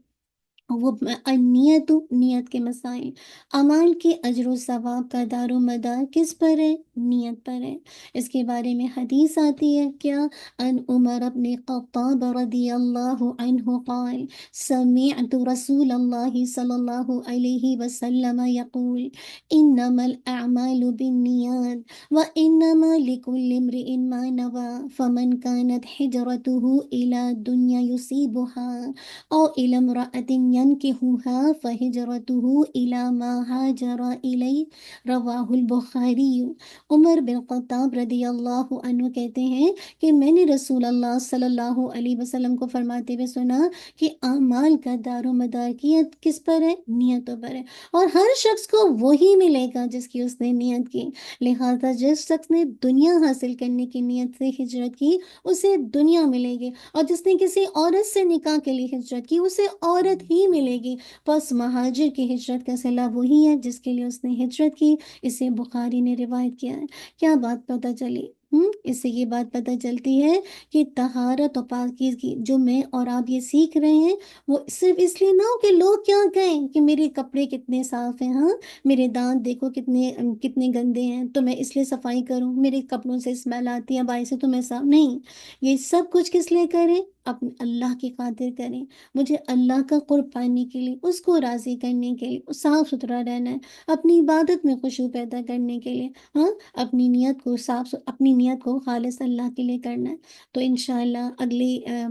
وہ نیت کے مسائل۔ اعمال کے اجر و ثواب کا دار و مدار کس پر ہے؟ نیت پر ہے۔ اس کے بارے میں حدیث آتی ہے، کیا؟ ان عمر بن خطاب رضی اللہ عنہ قال سمعت رسول اللہ صلی اللہ علیہ وسلم یقول انما الاعمال بالنیات وانما لكل امرئ ما نوى فمن كانت هجرته الى دنیا يصيبها او الى امرأة ينكحها فهجرته إلى ما هاجر إليه رواہ البخاری۔ عمر بن خطاب رضی اللہ عنہ کہتے ہیں کہ میں نے رسول اللہ صلی اللہ علیہ وسلم کو فرماتے ہوئے سنا کہ اعمال کا دار و مدار کس پر ہے؟ نیتوں پر ہے، اور ہر شخص کو وہی ملے گا جس کی اس نے نیت کی۔ لہذا جس شخص نے دنیا حاصل کرنے کی نیت سے ہجرت کی اسے دنیا ملے گی، اور جس نے کسی عورت سے نکاح کے لیے ہجرت کی اسے عورت ہی ملے گی۔ پس مہاجر کی ہجرت کا صلہ وہی ہے جس کے لیے اس نے ہجرت کی۔ اسے بخاری نے روایت کیا ہے۔ کیا بات پتہ چلی؟ اس سے یہ بات پتہ چلتی ہے کہ طہارت و پاکیزگی جو میں اور آپ یہ سیکھ رہے ہیں وہ صرف اس لیے نہ ہو کہ لوگ کیا کہیں کہ میرے کپڑے کتنے صاف ہیں، ہاں میرے دانت دیکھو کتنے گندے ہیں تو میں اس لیے صفائی کروں، میرے کپڑوں سے اسمیل آتی ہے باعث سے تو میں صاف نہیں۔ یہ سب کچھ کس لیے کریں؟ اپنے اللہ کی خاطر کریں، مجھے اللہ کا قرب پانے کے لیے، اس کو راضی کرنے کے لیے، صاف ستھرا رہنا ہے، اپنی عبادت میں خشوع پیدا کرنے کے لیے، ہاں اپنی نیت کو خالص اللہ کے لیے کرنا ہے۔ تو انشاءاللہ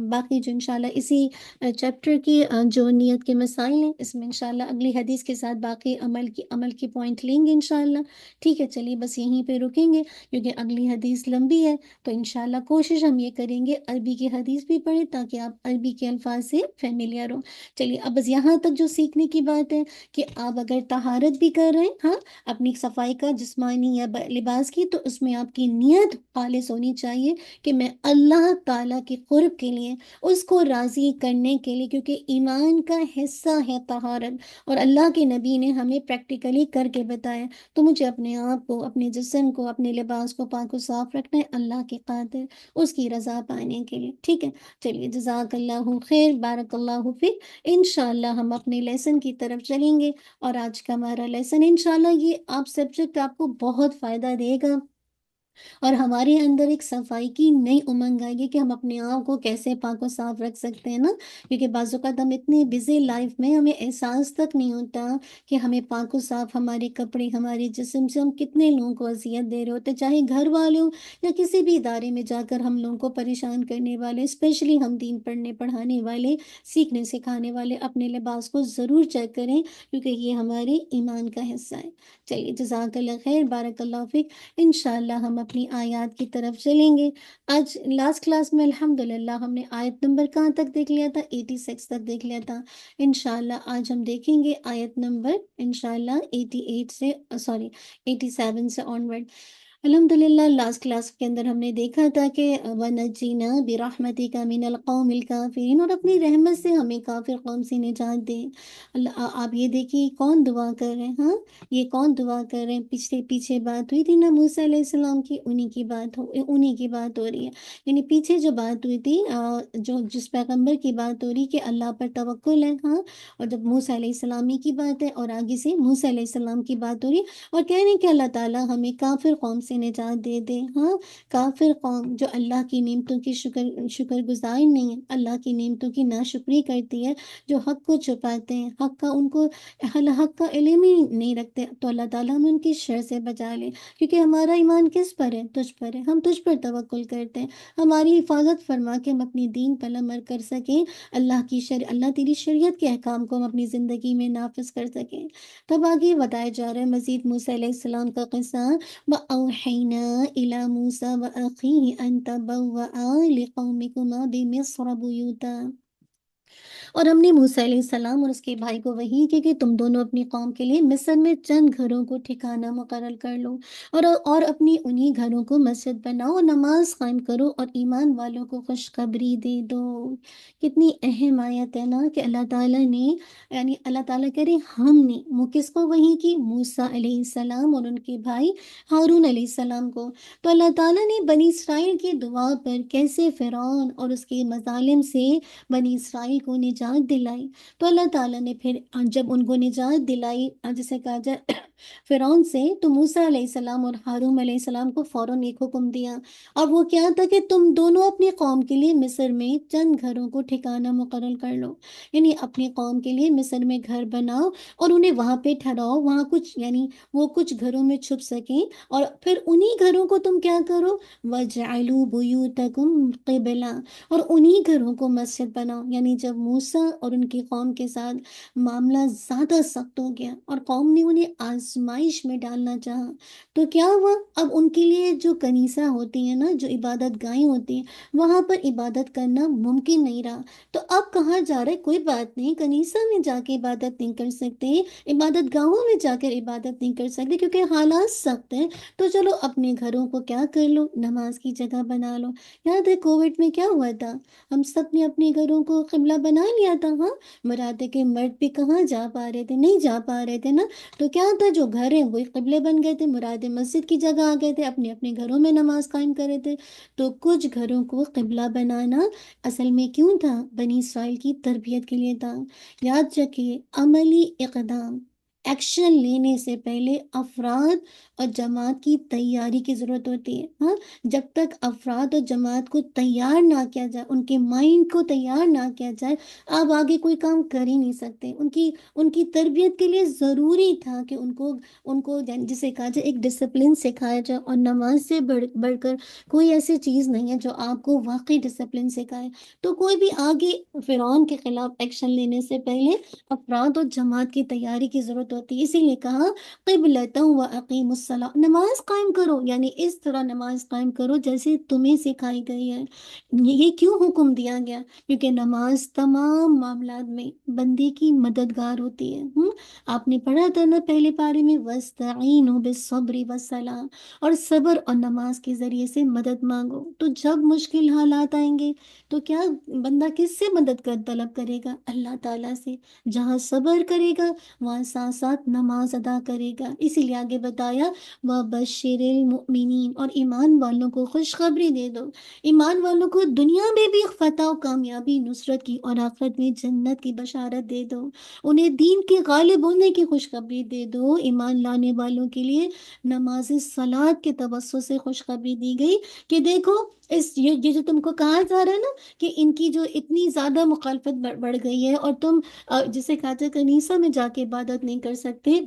باقی جو انشاءاللہ اسی چیپٹر کی جو نیت کے مسائل ہیں اس میں انشاءاللہ اگلی حدیث کے ساتھ باقی عمل کی پوائنٹ لیں گے انشاءاللہ۔ ٹھیک ہے، چلیے بس یہیں پہ رکیں گے کیونکہ اگلی حدیث لمبی ہے، تو انشاءاللہ کوشش ہم یہ کریں گے عربی کی حدیث بھی پڑھیں تاکہ آپ عربی کے الفاظ سے فیملیئر ہو۔ چلیے اب بس یہاں تک جو سیکھنے کی بات ہے کہ آپ اگر طہارت بھی کر رہے ہیں، ہاں اپنی صفائی کا جسمانی یا لباس کی، تو اس میں آپ کی نیت خالص ہونی چاہیے کہ میں اللہ تعالیٰ کے قرب کے لیے، اس کو راضی کرنے کے لیے، کیونکہ ایمان کا حصہ ہے طہارت، اور اللہ کے نبی نے ہمیں پریکٹیکلی کر کے بتایا۔ تو مجھے اپنے آپ کو، اپنے جسم کو، اپنے لباس کو پاک و صاف رکھنا ہے اللہ کی خاطر، اس کی رضا پانے کے لیے۔ ٹھیک ہے، چلیے جزاک اللہ خیر، بارک اللہ فیک۔ انشاءاللہ ہم اپنے لیسن کی طرف چلیں گے، اور آج کا ہمارا لیسن انشاءاللہ یہ سبجیکٹ آپ کو بہت فائدہ دے گا، اور ہمارے اندر ایک صفائی کی نئی امنگ آئے گی کہ ہم اپنے آپ کو کیسے پاک و صاف رکھ سکتے ہیں نا، کیونکہ بعض اوقات ہم اتنے بزی لائف میں ہمیں احساس تک نہیں ہوتا کہ ہمیں پاک و صاف ہمارے کپڑے، ہمارے جسم سے ہم کتنے لوگوں کو اذیت دے رہے ہوتے، چاہے گھر والے ہوں یا کسی بھی ادارے میں جا کر ہم لوگوں کو پریشان کرنے والے، اسپیشلی ہم دین پڑھنے پڑھانے والے، سیکھنے سکھانے والے، اپنے لباس کو ضرور چیک کریں کیونکہ یہ ہمارے ایمان کا حصہ ہے۔ چلیے جزاک اللہ خیر، بارک اللہ فیک۔ انشاءاللہ ہم اپنی آیات کی طرف چلیں گے۔ آج لاسٹ کلاس میں الحمدللہ ہم نے آیت نمبر کہاں تک دیکھ لیا تھا؟ 86 تک دیکھ لیا تھا۔ انشاءاللہ آج ہم دیکھیں گے آیت نمبر انشاءاللہ 87 سے آنورڈ۔ الحمدللہ لاسٹ کلاس کے اندر ہم نے دیکھا تھا کہ وَنَجِّنَا بِرَحْمَتِكَ مِنَ الْقَوْمِ الْكَافِرِينَ، اور اپنی رحمت سے ہمیں کافر قوم سے نجات دے۔ اللہ آپ یہ دیکھیے کون دعا کر رہے ہیں، ہاں یہ کون دعا کر رہے ہیں؟ پیچھے بات ہوئی تھی نا موسیٰ علیہ السلام کی، انہی کی بات ہو رہی ہے۔ یعنی پیچھے جو بات ہوئی تھی جس پیغمبر کی بات ہو رہی کہ اللہ پر توکل ہے، ہاں، اور جب موسیٰ علیہ السلامی کی بات ہے اور آگے سے موسیٰ علیہ السلام کی بات ہو رہی ہے، اور کہہ رہے ہیں کہ اللہ تعالیٰ ہمیں کافر قوم سے نجات دے دے، ہاں کافر قوم جو اللہ کی نعمتوں کی شکر گزار نہیں ہے، اللہ کی نعمتوں کی ناشکری کرتی ہے، جو حق کو چھپاتے ہیں، حق کا علم ہی نہیں رکھتے، تو اللہ تعالیٰ ہمیں ان کی شر سے بچا لے، کیونکہ ہمارا ایمان کس پر ہے؟ تجھ پر ہے، ہم تجھ پر توکل کرتے ہیں، ہماری حفاظت فرما کے ہم اپنی دین پر عمل کر سکیں، اللہ تیری شریعت کے احکام کو ہم اپنی زندگی میں نافذ کر سکیں۔ تب آگے بتایا جا رہا ہے مزید موسیٰ علیہ السلام کا قصہ، وَأَوْحَيْنَا إِلَى مُوسَى وَأَخِيهِ أَن تَبَوَّآ لِقَوْمِكُمَا بِمِصْرَ بُيُوتًا، اور ہم نے موسیٰ علیہ السلام اور اس کے بھائی کو وحی کی کہ تم دونوں اپنی قوم کے لیے مصر میں چند گھروں کو ٹھکانہ مقرر کر لو، اور اپنی انہی گھروں کو مسجد بناؤ اور نماز قائم کرو اور ایمان والوں کو خوشخبری دے دو۔ کتنی اہم آیت ہے نا کہ اللہ تعالیٰ نے، یعنی اللہ تعالیٰ کہہ رہے ہم نے کس کو وحی کی؟ موسیٰ علیہ السلام اور ان کے بھائی ہارون علیہ السلام کو۔ تو اللہ تعالیٰ نے بنی اسرائیل کی دعا پر کیسے فرعون اور اس کے مظالم سے بنی اسرائیل کو نجات دلائی، تو اللہ تعالیٰ نے پھر جب ان کو نجات دلائی جسے کہا جائے فرعون سے، تو موسیٰ علیہ السلام اور ہارون علیہ السلام کو فوراً ایک حکم دیا، اور وہ کیا تھا کہ تم دونوں اپنی قوم کے لیے مصر میں چند گھروں کو ٹھکانہ مقرر کر لو، یعنی اپنی قوم کے لیے مصر میں گھر بناؤ اور انہیں وہاں پہ ٹھہراؤ، وہاں وہ کچھ گھروں میں چھپ سکیں، اور پھر انہی گھروں کو تم کیا کرو؟ وَاجْعَلُوا بُيُوتَكُمْ قِبْلَةً، اور انہی گھروں کو مسجد بناؤ۔ یعنی جب موسیٰ موسیٰ اور ان کی قوم کے ساتھ معاملہ زیادہ سخت ہو گیا اور قوم نے انہیں آزمائش میں ڈالنا چاہا، تو کیا ہوا؟ اب ان کے لیے جو کنیسہ ہوتی ہیں نا، جو عبادت گاہیں ہوتی ہیں، وہاں پر عبادت کرنا ممکن نہیں رہا۔ تو اب کہا جا رہا ہے کوئی بات نہیں، کنیسہ میں جا کے عبادت نہیں کر سکتے، عبادت گاہوں میں جا کر عبادت نہیں کر سکتے کیونکہ حالات سخت ہیں، تو چلو اپنے گھروں کو کیا کر لو، نماز کی جگہ بنا لو۔ یاد ہے کووڈ میں کیا ہوا تھا؟ ہم سب نے اپنے گھروں کو قبلہ بنا لیا تھا، ہاں، مراد ہے کہ مرد بھی کہاں جا پا رہے تھے، نہیں جا پا رہے تھے نا، تو کیا تھا، جو گھر ہیں وہی قبلے بن گئے تھے، مراد ہے مسجد کی جگہ آ گئے تھے، اپنے اپنے گھروں میں نماز قائم کرے تھے۔ تو کچھ گھروں کو قبلہ بنانا اصل میں کیوں تھا؟ بنی اسرائیل کی تربیت کے لیے تھا۔ یاد رکھیے، عملی اقدام، ایکشن لینے سے پہلے افراد اور جماعت کی تیاری کی ضرورت ہوتی ہے، ہاں، جب تک افراد اور جماعت کو تیار نہ کیا جائے، ان کے مائنڈ کو تیار نہ کیا جائے، آپ آگے کوئی کام کر ہی نہیں سکتے۔ ان کی تربیت کے لیے ضروری تھا کہ ان کو جسے کہا جائے ایک ڈسپلن سکھایا جائے، اور نماز سے بڑھ کر کوئی ایسی چیز نہیں ہے جو آپ کو واقعی ڈسپلن سکھائے۔ تو کوئی بھی آگے فرعون کے خلاف ایکشن لینے سے پہلے افراد اور جماعت کی تیاری کی ضرورت ہوتی ہے، اسی لیے کہا قبلۃ واقیموا الصلاۃ، نماز قائم کرو، یعنی اس طرح نماز قائم کرو جیسے تمہیں سکھائی گئی ہے۔ یہ کیوں حکم دیا گیا؟ کیونکہ نماز تمام معاملات میں بندے کی مددگار ہوتی ہے۔ آپ نے پڑھا تھا نا پہلے پارے میں، وَاسْتَعِینُوا بِالصَّبْرِ وَالصَّلَاۃِ، اور صبر اور نماز کے ذریعے سے مدد مانگو۔ تو جب مشکل حالات آئیں گے تو کیا بندہ کس سے مدد طلب کرے گا؟ اللہ تعالیٰ سے۔ جہاں صبر کرے گا وہاں ساتھ ساتھ نماز ادا کرے گا۔ اسی لیے آگے بتایا وَبَشِّرِ الْمُؤْمِنِينَ، اور ایمان والوں کو خوشخبری دے دو، ایمان والوں کو دنیا میں بھی فتح و کامیابی، نصرت کی، اور آخرت میں جنت کی بشارت دے دو، انہیں دین کے غالب ہونے کی خوشخبری دے دو۔ ایمان لانے والوں کے لیے نماز صلات کے توسط سے خوشخبری دی گئی کہ دیکھو یہ جو تم کو کہا جا رہا ہے نا کہ ان کی جو اتنی زیادہ مخالفت بڑھ گئی ہے، اور تم جسے کہا جائے کنیسہ میں جا کے عبادت نہیں کر سکتے،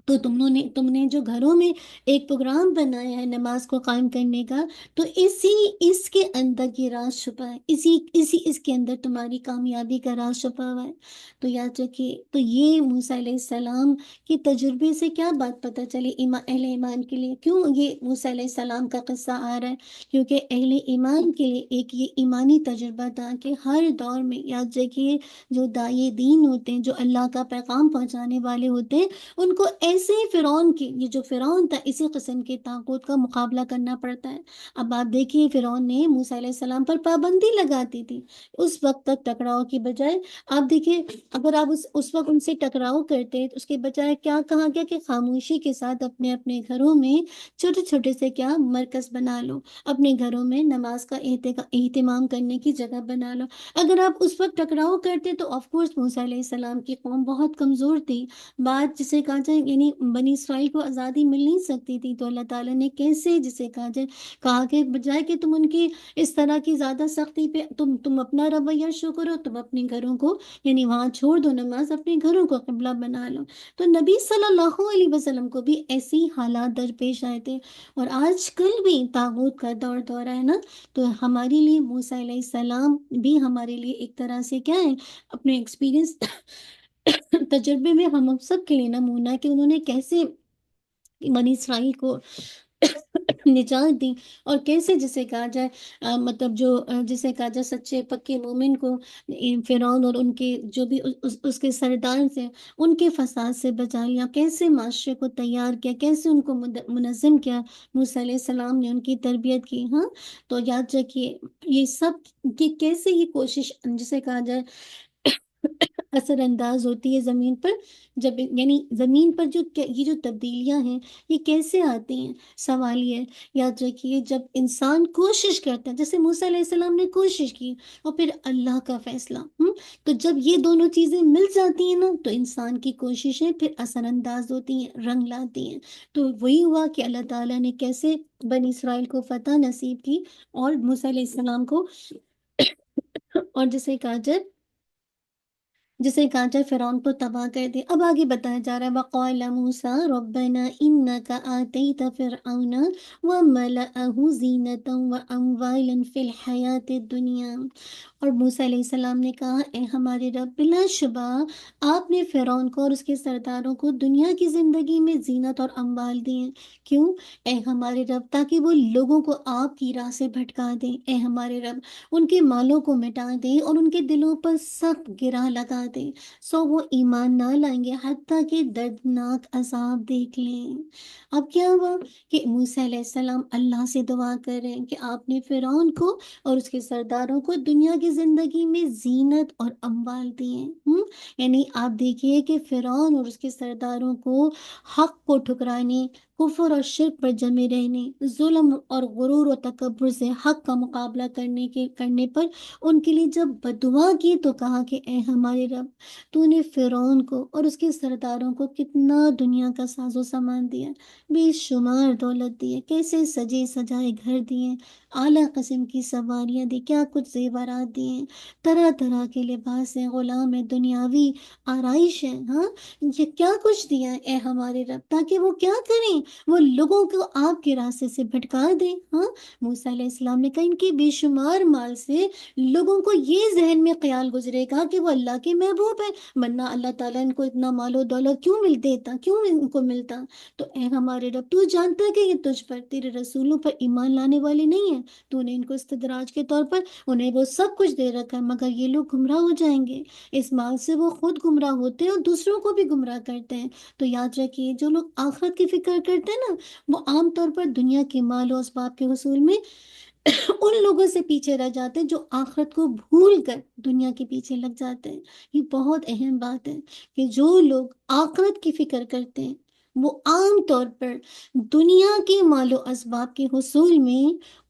تو تم نے جو گھروں میں ایک پروگرام بنایا ہے نماز کو قائم کرنے کا، تو اس کے اندر یہ راز چھپا ہے، اس کے اندر تمہاری کامیابی کا راز چھپا ہوا ہے۔ تو یاد رکھیے، تو یہ موسیٰ علیہ السلام کے تجربے سے کیا بات پتہ چلی اہل ایمان کے لیے؟ کیوں یہ موسیٰ علیہ السلام کا قصہ آ رہا ہے؟ کیونکہ اہل ایمان کے لیے ایک یہ ایمانی تجربہ تھا کہ ہر دور میں، یاد رکھیے، جو داعی دین ہوتے ہیں، جو اللہ کا پیغام پہنچانے والے ہوتے ہیں، ان کو ایسے ہی فرعون کی، یہ جو فرعون تھا، اسی قسم کے طاغوت کا مقابلہ کرنا پڑتا ہے۔ اب آپ دیکھیے فرعون نے موسیٰ علیہ السلام پر پابندی لگاتی تھی اس وقت تک ٹکراؤ کی بجائے۔ آپ دیکھیے اگر آپ اس وقت ان سے ٹکراؤ کرتے تو اس کے بجائے کیا کہا گیا کہ خاموشی کے ساتھ اپنے اپنے گھروں میں چھوٹے چھوٹے سے کیا مرکز بنا لو، اپنے گھروں میں نماز کا اہتمام کرنے کی جگہ بنا لو۔ اگر آپ اس وقت ٹکراؤ کرتے تو آف کورس موسیٰ علیہ السلام کی قوم بہت کمزور تھی، بات جسے کہا جائے یعنی بنی اسرائیل کو آزادی مل نہیں سکتی تھی، تو اللہ تعالیٰ نے کیسے جسے کہا جائے کہا کہ بجائے کہ تم ان کی اس طرح کی زیادہ سختی پہ تم اپنا رویہ شو کرو، تم اپنے گھروں کو یعنی وہاں چھوڑ دو نماز، اپنے گھروں کو قبلہ بنا لو۔ تو نبی صلی اللہ علیہ وسلم کو بھی ایسی حالات درپیش آئے تھے، اور آج کل بھی طاغوت کا دور ہے نا، تو ہمارے لیے موسیٰ علیہ السلام بھی ہمارے لیے ایک طرح سے کیا ہے، اپنے ایکسپیرینس تجربے میں ہم سب کے لیے نمونہ کہ انہوں نے کیسے بنی اسرائیل کو نجات دی، اور کیسے جسے کہا جائے مطلب جو جسے کہا جائے سچے پکے مومن کو فرعون اور ان کے جو بھی اس کے سردار سے ان کے فساد سے بچا لیا، کیسے معاشرے کو تیار کیا، کیسے ان کو منظم کیا موسیٰ علیہ السلام نے، ان کی تربیت کی۔ ہاں، تو یاد رکھیے یہ سب کہ کیسے یہ کوشش جسے کہا جائے اثر انداز ہوتی ہے زمین پر، جب یعنی زمین پر یہ جو تبدیلیاں ہیں یہ کیسے آتی ہیں؟ سوال یہ ہے، یاد رکھیے جب انسان کوشش کرتا ہے، جیسے موسیٰ علیہ السلام نے کوشش کی اور پھر اللہ کا فیصلہ، تو جب یہ دونوں چیزیں مل جاتی ہیں نا تو انسان کی کوششیں پھر اثر انداز ہوتی ہیں، رنگ لاتی ہیں۔ تو وہی ہوا کہ اللہ تعالیٰ نے کیسے بنی اسرائیل کو فتح نصیب کی، اور موسیٰ علیہ السلام کو اور جسے کہا جائے جسے کہا جائے فرعون کو تباہ کر دے۔ اب آگے بتایا جا رہا ہے وَقَالَ مُوسَىٰ رَبَّنَا إِنَّكَ آتَيْتَ فِرْعَوْنَ وَمَلَأَهُ زِینَةً وَأَمْوَالًا فِی الْحَیَاةِ الدُّنْیَا، اور موسیٰ علیہ السلام نے کہا اے ہمارے رب، بلا شبہ آپ نے فرعون کو اور اس کے سرداروں کو دنیا کی زندگی میں زینت اور اموال دیے۔ کیوں؟ اے ہمارے رب، تاکہ وہ لوگوں کو آپ کی راہ سے بھٹکا دیں۔ اے ہمارے رب، ان کے مالوں کو مٹا دیں اور ان کے دلوں پر سخت گرہ لگا دیں، سو وہ ایمان نہ لائیں گے حتیٰ کہ دردناک عذاب دیکھ لیں۔ اب کیا ہوا کہ موسیٰ علیہ السلام اللہ سے دعا کر رہے ہیں کہ آپ نے فرعون کو اور اس کے سرداروں کو دنیا کی زندگی میں زینت اور اموال دیے۔ یعنی آپ دیکھیے کہ فرعون اور اس کے سرداروں کو حق کو ٹھکرانے، کفر اور شرک پر جمے رہنے، ظلم اور غرور و تکبر سے حق کا مقابلہ کرنے پر ان کے لیے جب بددعا کی تو کہا کہ اے ہمارے رب، تو نے فرعون کو اور اس کے سرداروں کو کتنا دنیا کا ساز و سامان دیا، بے شمار دولت دی ہے، کیسے سجے سجائے گھر دیے، اعلیٰ قسم کی سواریاں دی، کیا کچھ زیورات دیے، طرح طرح کے لباس ہیں، غلام ہے، دنیاوی آرائش ہے، ہاں یہ کیا کچھ دیا ہے اے ہمارے رب، تاکہ وہ کیا کریں، وہ لوگوں کو آپ کے راستے سے بھٹکا دیں۔ ہاں موسیٰ علیہ السلام نے کہا ان کے بے شمار مال سے لوگوں کو یہ ذہن میں خیال گزرے گا کہ وہ اللہ کے محبوب ہے، ورنہ اللہ تعالیٰ ان کو اتنا مال و دولت کیوں مل دیتا، کیوں ان کو ملتا۔ تو اے ہمارے رب، تو جانتا ہے کہ یہ تجھ پر، تیرے رسولوں پر ایمان لانے والے نہیں ہیں، تو نے ان کو استدراج کے طور پر انہیں وہ سب کچھ دے رکھا ہے، مگر یہ لوگ گمراہ ہو جائیں گے، اس مال سے وہ خود گمراہ ہوتے ہیں اور دوسروں کو بھی گمراہ کرتے ہیں۔ تو یاد رکھیے جو لوگ آخرت کی فکر کرتے ہیں نا، وہ عام طور پر دنیا کے مال و اسباب کے حصول میں ان لوگوں سے پیچھے رہ جاتے ہیں جو آخرت کو بھول کر دنیا کے پیچھے لگ جاتے ہیں۔ یہ بہت اہم بات ہے کہ جو لوگ آخرت کی فکر کرتے ہیں وہ عام طور پر دنیا کے مال و اسباب کے حصول میں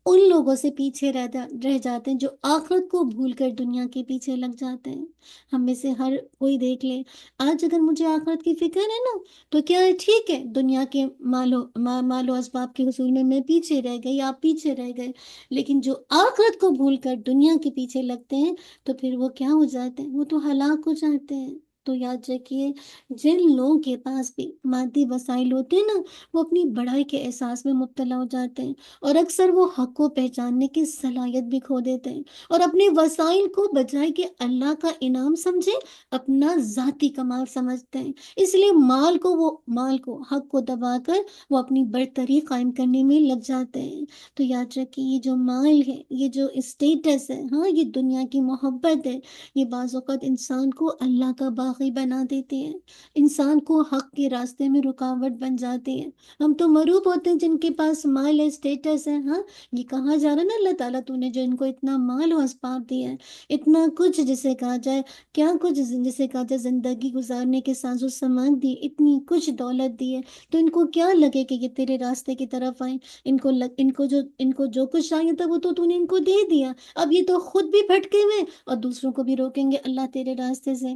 ان لوگوں سے پیچھے رہ جاتے ہیں جو آخرت کو بھول کر دنیا کے پیچھے لگ جاتے ہیں۔ ہم میں سے ہر کوئی دیکھ لے، آج اگر مجھے آخرت کی فکر ہے نا تو کیا ہے، ٹھیک ہے دنیا کے مال و اسباب کے حصول میں پیچھے رہ گئی، آپ پیچھے رہ گئے، لیکن جو آخرت کو بھول کر دنیا کے پیچھے لگتے ہیں تو پھر وہ کیا ہو جاتے ہیں، وہ تو ہلاک ہو جاتے ہیں۔ تو یاد رکھیے جن لوگوں کے پاس بھی مادی وسائل ہوتے ہیں نا، وہ اپنی بڑائی کے احساس میں مبتلا ہو جاتے ہیں، اور اکثر وہ حق کو پہچاننے کی صلاحیت بھی کھو دیتے ہیں، اور اپنے وسائل کو بجائے کہ اللہ کا انعام سمجھے اپنا ذاتی کمال سمجھتے ہیں، اس لیے مال کو حق کو دبا کر وہ اپنی برتری قائم کرنے میں لگ جاتے ہیں۔ تو یاد رکھیے یہ جو مال ہے، یہ جو اسٹیٹس ہے، ہاں یہ دنیا کی محبت ہے، یہ بعض اوقات انسان کو اللہ کا باغی بنا دیتی ہے، انسان کو حق کے راستے میں رکاوٹ بن جاتی ہے۔ ہم تو مروب ہوتے ہیں جن کے پاس مال ہے، اسٹیٹس ہے، ہاں یہ کہا جا رہا ہے نا اللہ تعالیٰ تو نے جو ان کو اتنا مال و اسباب دیا ہے، اتنا کچھ جسے کہا جائے، کیا کچھ جسے کہا جائے زندگی گزارنے کے ساز و سامان دی، اتنی کچھ دولت دی ہے، تو ان کو کیا لگے کہ یہ تیرے راستے کی طرف آئیں، ان کو جو کچھ چاہیے تھا وہ تو نے ان کو دے دیا، اب یہ تو خود بھی بھٹکے ہوئے اور دوسروں کو بھی روکیں گے اللہ تیرے راستے سے۔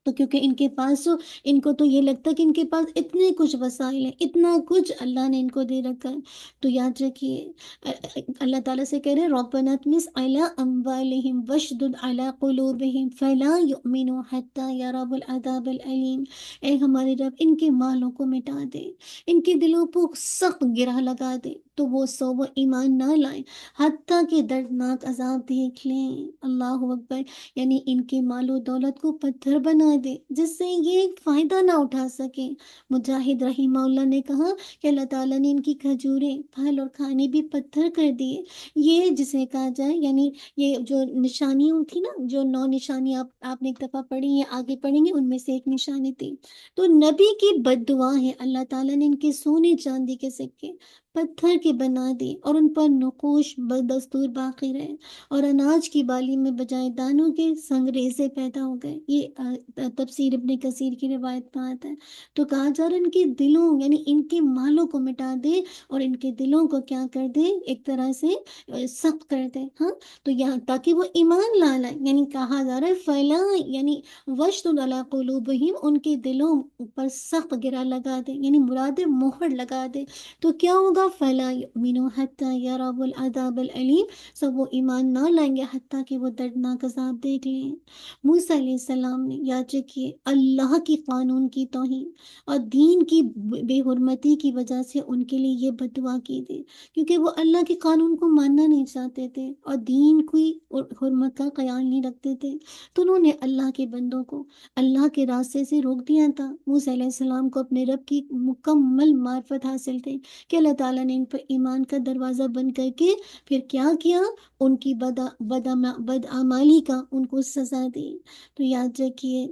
تو کیونکہ ان کے پاس ان کو تو یہ لگتا ہے کہ ان کے پاس اتنے کچھ وسائل ہیں، اتنا کچھ اللہ نے ان کو دے رکھا ہے۔ تو یاد رکھیے اللہ تعالیٰ سے کہہ رہے ہیں ربنا اطمس علی اموالہم واشدد علی قلوبہم فلا یؤمنوا حتی یروا العذاب العلیم۔ اے ہمارے رب ان کے مالوں کو مٹا دے، ان کے دلوں کو سخت گرہ لگا دے تو وہ ایمان نہ لائیں حتیٰ کہ دردناک عذاب دیکھ لیں۔ اللہ اکبر، یعنی ان کے مال و دولت کو پتھر بنا دے جس سے یہ فائدہ نہ اٹھا سکیں۔ مجاہد رحمہ اللہ نے کہا کہ اللہ تعالیٰ نے ان کی کھجوریں، پھل اور کھانے بھی پتھر کر دیے۔ یہ جسے کہا جائے یعنی یہ جو نشانیاں تھی نا، جو 9 نشانیاں آپ نے ایک دفعہ پڑھی ہیں، آگے پڑھیں گے، ان میں سے ایک نشانی تھی تو نبی کی بد دعا ہے، اللہ تعالیٰ نے ان کے سونے چاندی کے سکے پتھر کے بنا دی اور ان پر نقوش بدستور باقی رہے، اور اناج کی بالی میں بجائے دانوں کے سنگریزے پیدا ہو گئے۔ یہ تفسیر ابن کثیر کی روایت میں آتا ہے۔ تو کہا جا رہا ہے ان کے دلوں یعنی ان کے مالوں کو مٹا دے اور ان کے دلوں کو کیا کر دے، ایک طرح سے سخت کر دے، ہاں تو یہاں تاکہ وہ ایمان لا لائیں، یعنی کہا جا رہا ہے فلا یعنی وشد علی قلوبہم، ان کے دلوں پر سخت گرہ لگا دے، یعنی مراد مہر لگا دے۔ تو کیا ہوگا کہا فلا یؤمنوا حتی یروا العذاب العلیم، سب وہ ایمان نہ لائیں گے حتیٰ کہ وہ دردناک عذاب دیکھ لیں۔ موسیٰ علیہ السلام نے یاد رکھیے اللہ کی قانون کی توہین اور دین کی بے حرمتی کی وجہ سے ان کے لیے یہ بد دعا کی تھی، کیونکہ وہ اللہ کے قانون کو ماننا نہیں چاہتے تھے اور دین کی حرمت کا خیال نہیں رکھتے تھے، تو انہوں نے اللہ کے بندوں کو اللہ کے راستے سے روک دیا تھا۔ موسیٰ علیہ السلام کو اپنے رب کی مکمل معرفت حاصل تھی کہ اللہ تعالیٰ نے ان پر ایمان کا دروازہ بند کر کے پھر کیا کیا، ان کی بدعمالی کا ان کو سزا دی۔ تو یاد رکھیے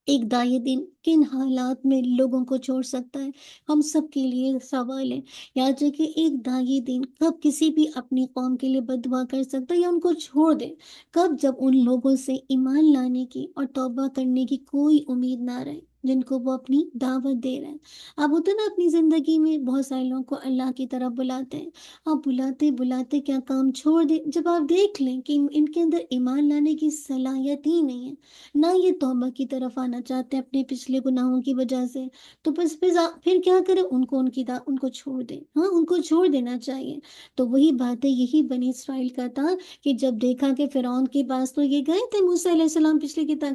ایک دائی دن کن حالات میں لوگوں کو چھوڑ سکتا ہے، ہم سب کے لیے سوال ہے۔ یاد رکھیے ایک دائی دن کب کسی بھی اپنی قوم کے لیے بد دعا کر سکتا ہے یا ان کو چھوڑ دے، کب جب ان لوگوں سے ایمان لانے کی اور توبہ کرنے کی کوئی امید نہ رہے جن کو وہ اپنی دعوت دے رہے ہیں۔ اب ہوتا ہے نا اپنی زندگی میں بہت سارے لوگوں کو اللہ کی طرف بلاتے ہیں، آپ بلاتے بلاتے کیا کام چھوڑ دیں، جب آپ دیکھ لیں کہ ان کے اندر ایمان لانے کی صلاحیت ہی نہیں ہے، نہ یہ توبہ کی طرف آنا چاہتے ہیں اپنے پچھلے گناہوں کی وجہ سے، تو بس پھر کیا کرے، ان کو چھوڑ دیں، ہاں ان کو چھوڑ دینا چاہیے۔ تو وہی بات ہے، یہی بنی اسرائیل کا تھا کہ جب دیکھا کہ فرعون کے پاس تو یہ گئے تھے موسیٰ علیہ السلام،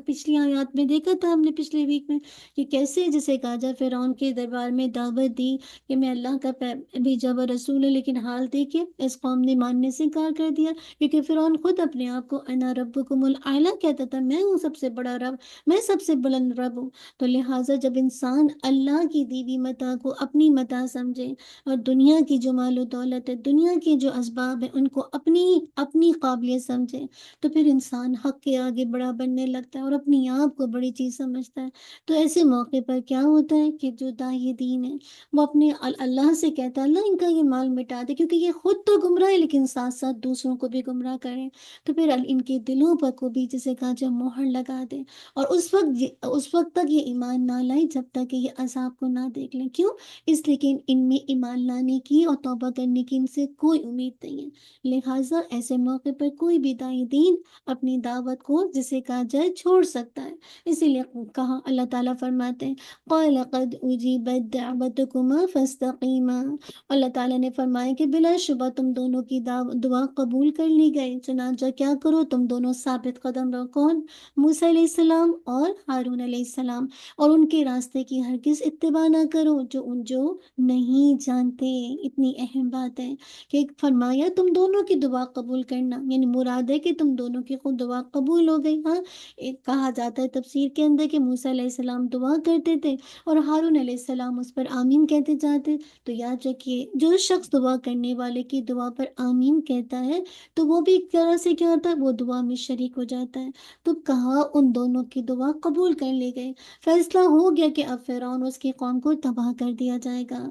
پچھلی آیات میں دیکھا تھا ہم نے پچھلے ویک میں کہ کیسے جسے کہا جائے فرعون کے دربار میں دعوت دی کہ میں اللہ کا بھیجا ہوا رسول ہے، لیکن حال دیکھیے اس قوم نے ماننے سے انکار کر دیا، کیونکہ فرعون خود اپنے آپ کو انا ربکم الاعلی کہتا تھا، میں ہوں سب سے بڑا رب، میں سب سے بلند رب ہوں۔ تو لہٰذا جب انسان اللہ کی دیوی متاع کو اپنی متاع سمجھے اور دنیا کی جو مال و دولت ہے، دنیا کے جو اسباب ہیں ان کو اپنی قابلیت سمجھے، تو پھر انسان حق کے آگے بڑا بننے لگتا ہے اور اپنی آپ کو بڑی چیز سمجھتا ہے۔ تو ایسے موقع پر کیا ہوتا ہے کہ جو داعی دین ہے وہ اپنے اللہ سے کہتا ہے اللہ ان کا یہ مال مٹا دے، کیونکہ یہ خود تو گمراہ ہے لیکن ساتھ ساتھ دوسروں کو بھی گمراہ کریں، تو پھر ان کے دلوں پر کو بھی جسے کہا جائے مہر لگا دے، اور اس وقت تک یہ ایمان نہ لائے جب تک کہ یہ عذاب کو نہ دیکھ لیں۔ کیوں؟ اس لیے کہ ان میں ایمان لانے کی اور توبہ کرنے کی ان سے کوئی امید نہیں ہے، لہٰذا ایسے موقع پر کوئی بھی داعی دین اپنی دعوت کو جسے کہا جائے چھوڑ سکتا ہے۔ اسی لیے کہا اللہ تعالیٰ فرماتے ہیں قال قد اجیبت دعوتکما فاستقیما، اللہ تعالیٰ نے فرمایا کہ بلا شبہ تم دونوں کی دعا قبول کر لی گئی، چنانچہ کیا کرو تم دونوں ثابت قدم رہو۔ کون؟ موسیٰ علیہ السلام اور ہارون علیہ السلام، اور ان کے راستے کی ہرگز اتباع نہ کرو جو نہیں جانتے۔ اتنی اہم بات ہے کہ فرمایا تم دونوں کی دعا قبول کرنا، یعنی مراد ہے کہ تم دونوں کی خود دعا قبول ہو گئی۔ ہاں ایک کہا جاتا ہے تفسیر کے اندر کہ موسیٰ علیہ السلام دعا کرتے تھے اور ہارون علیہ السلام اس پر آمین کہتے جاتے۔ تو یاد رکھیے جو شخص دعا کرنے والے کی دعا پر آمین کہتا ہے تو وہ بھی ایک طرح سے کیا ہوتا ہے، وہ دعا میں شریک ہو جاتا ہے۔ تو کہا ان دونوں کی دعا قبول کر لی گئی، فیصلہ ہو گیا کہ اب فرعون اس کی قوم کو تباہ کر دیا جائے گا۔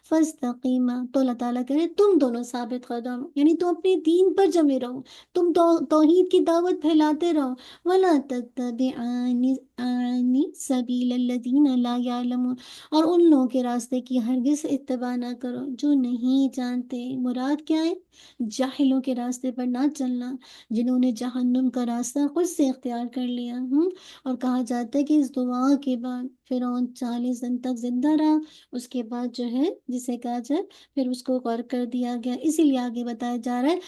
فاستقیما، تو اللہ تعالیٰ کہہ رہے تم دونوں ثابت قدم، یعنی تم اپنے دین پر جمے رہو، تم توحید کی دعوت پھیلاتے رہو، ولا تتبعان سبیل الذین لا یعلمون، اور ان لوگوں کے راستے کی ہرگز اتباع نہ کرو جو نہیں جانتے۔ مراد کیا ہے؟ جاہلوں کے راستے پر نہ چلنا، جنہوں نے جہنم کا راستہ خود سے اختیار کر لیا۔ اور کہا جاتا ہے کہ اس دعا کے بعد فرعون 40 دن تک زندہ رہا، اس کے بعد جو ہے جسے کہا جائے پھر اس کو غرق کر دیا گیا۔ اسی لیے آگے بتایا جا رہا ہے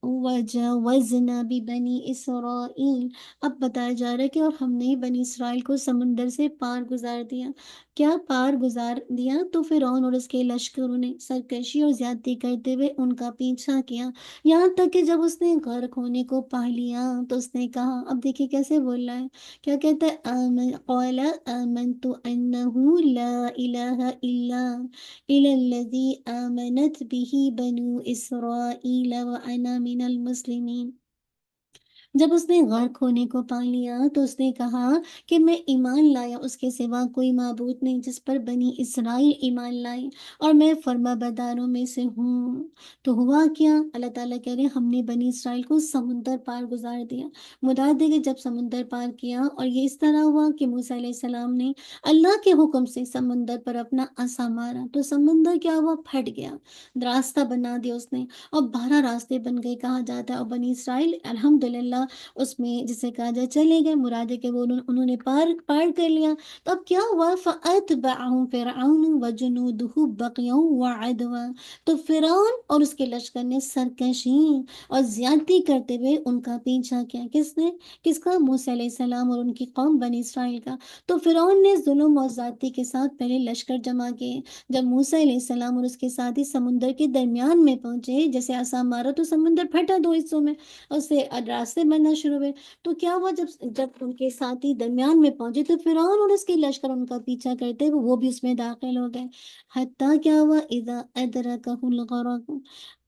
وَجَاوَزْنَا بِبَنِي إِسْرَائِيلَ، اب بتایا جا رہا ہے کہ اور ہم نے بنی اسرائیل کو سمندر سے پار گزار دیا۔ کیا پار گزار دیا؟ تو فرعون اور اس کے لشکروں نے سرکشی اور زیادتی کرتے ہوئے ان کا پیچھا کیا، یہاں تک کہ جب اس نے غرق ہونے کو پا لیا تو اس نے کہا، اب دیکھیے کیسے بول رہا ہے، کیا کہتا ہے، قال آمنت انہ لا الہ الا الذی آمنت بہ بنو اسرائیل وانا من المسلمین۔ جب اس نے غرق ہونے کو پا لیا تو اس نے کہا کہ میں ایمان لایا اس کے سوا کوئی معبود نہیں جس پر بنی اسرائیل ایمان لائے، اور میں فرما برداروں میں سے ہوں۔ تو ہوا کیا؟ اللہ تعالیٰ کہہ رہے ہیں ہم نے بنی اسرائیل کو سمندر پار گزار دیا۔ مراد ہے کہ جب سمندر پار کیا اور یہ اس طرح ہوا کہ موسیٰ علیہ السلام نے اللہ کے حکم سے سمندر پر اپنا عصا مارا تو سمندر کیا ہوا؟ پھٹ گیا، راستہ بنا دیا اس نے، اور 12 راستے بن گئے کہا جاتا ہے، اور بنی اسرائیل الحمدللہ اس میں جسے کہا جائے چلے گئے، مراد ہے کہ وہ انہوں نے پار کر لیا۔ تو اب کیا ہوا، فَأَتْبَعَهُمْ فِرْعَوْنُ وَجُنُودُهُ بَغْيًا وَعَدْوًا، تو فرعون اور اس کے لشکر نے سرکشی اور زیادتی کرتے ہوئے ان کا پیچھا کیا۔ کس کا؟ موسیٰ علیہ السلام اور ان کی قوم بنی اسرائیل کا۔ تو فرعون نے ظلم اور زیادتی کے ساتھ پہلے لشکر جمع کیے۔ جب موسیٰ علیہ السلام اور اس کے ساتھی سمندر کے درمیان میں پہنچے، جیسے عصا مارا تو سمندر پھٹا دو حصوں میں، اس سے راستے بننا شروع ہوئے۔ تو کیا ہوا، جب ان کے ساتھی درمیان میں پہنچے تو فرعون اور اس کے لشکر ان کا پیچھا کرتے ہوئے وہ بھی اس میں داخل ہو گئے۔ حتیٰ کیا ہوا، اذا ادرکہ الغرق،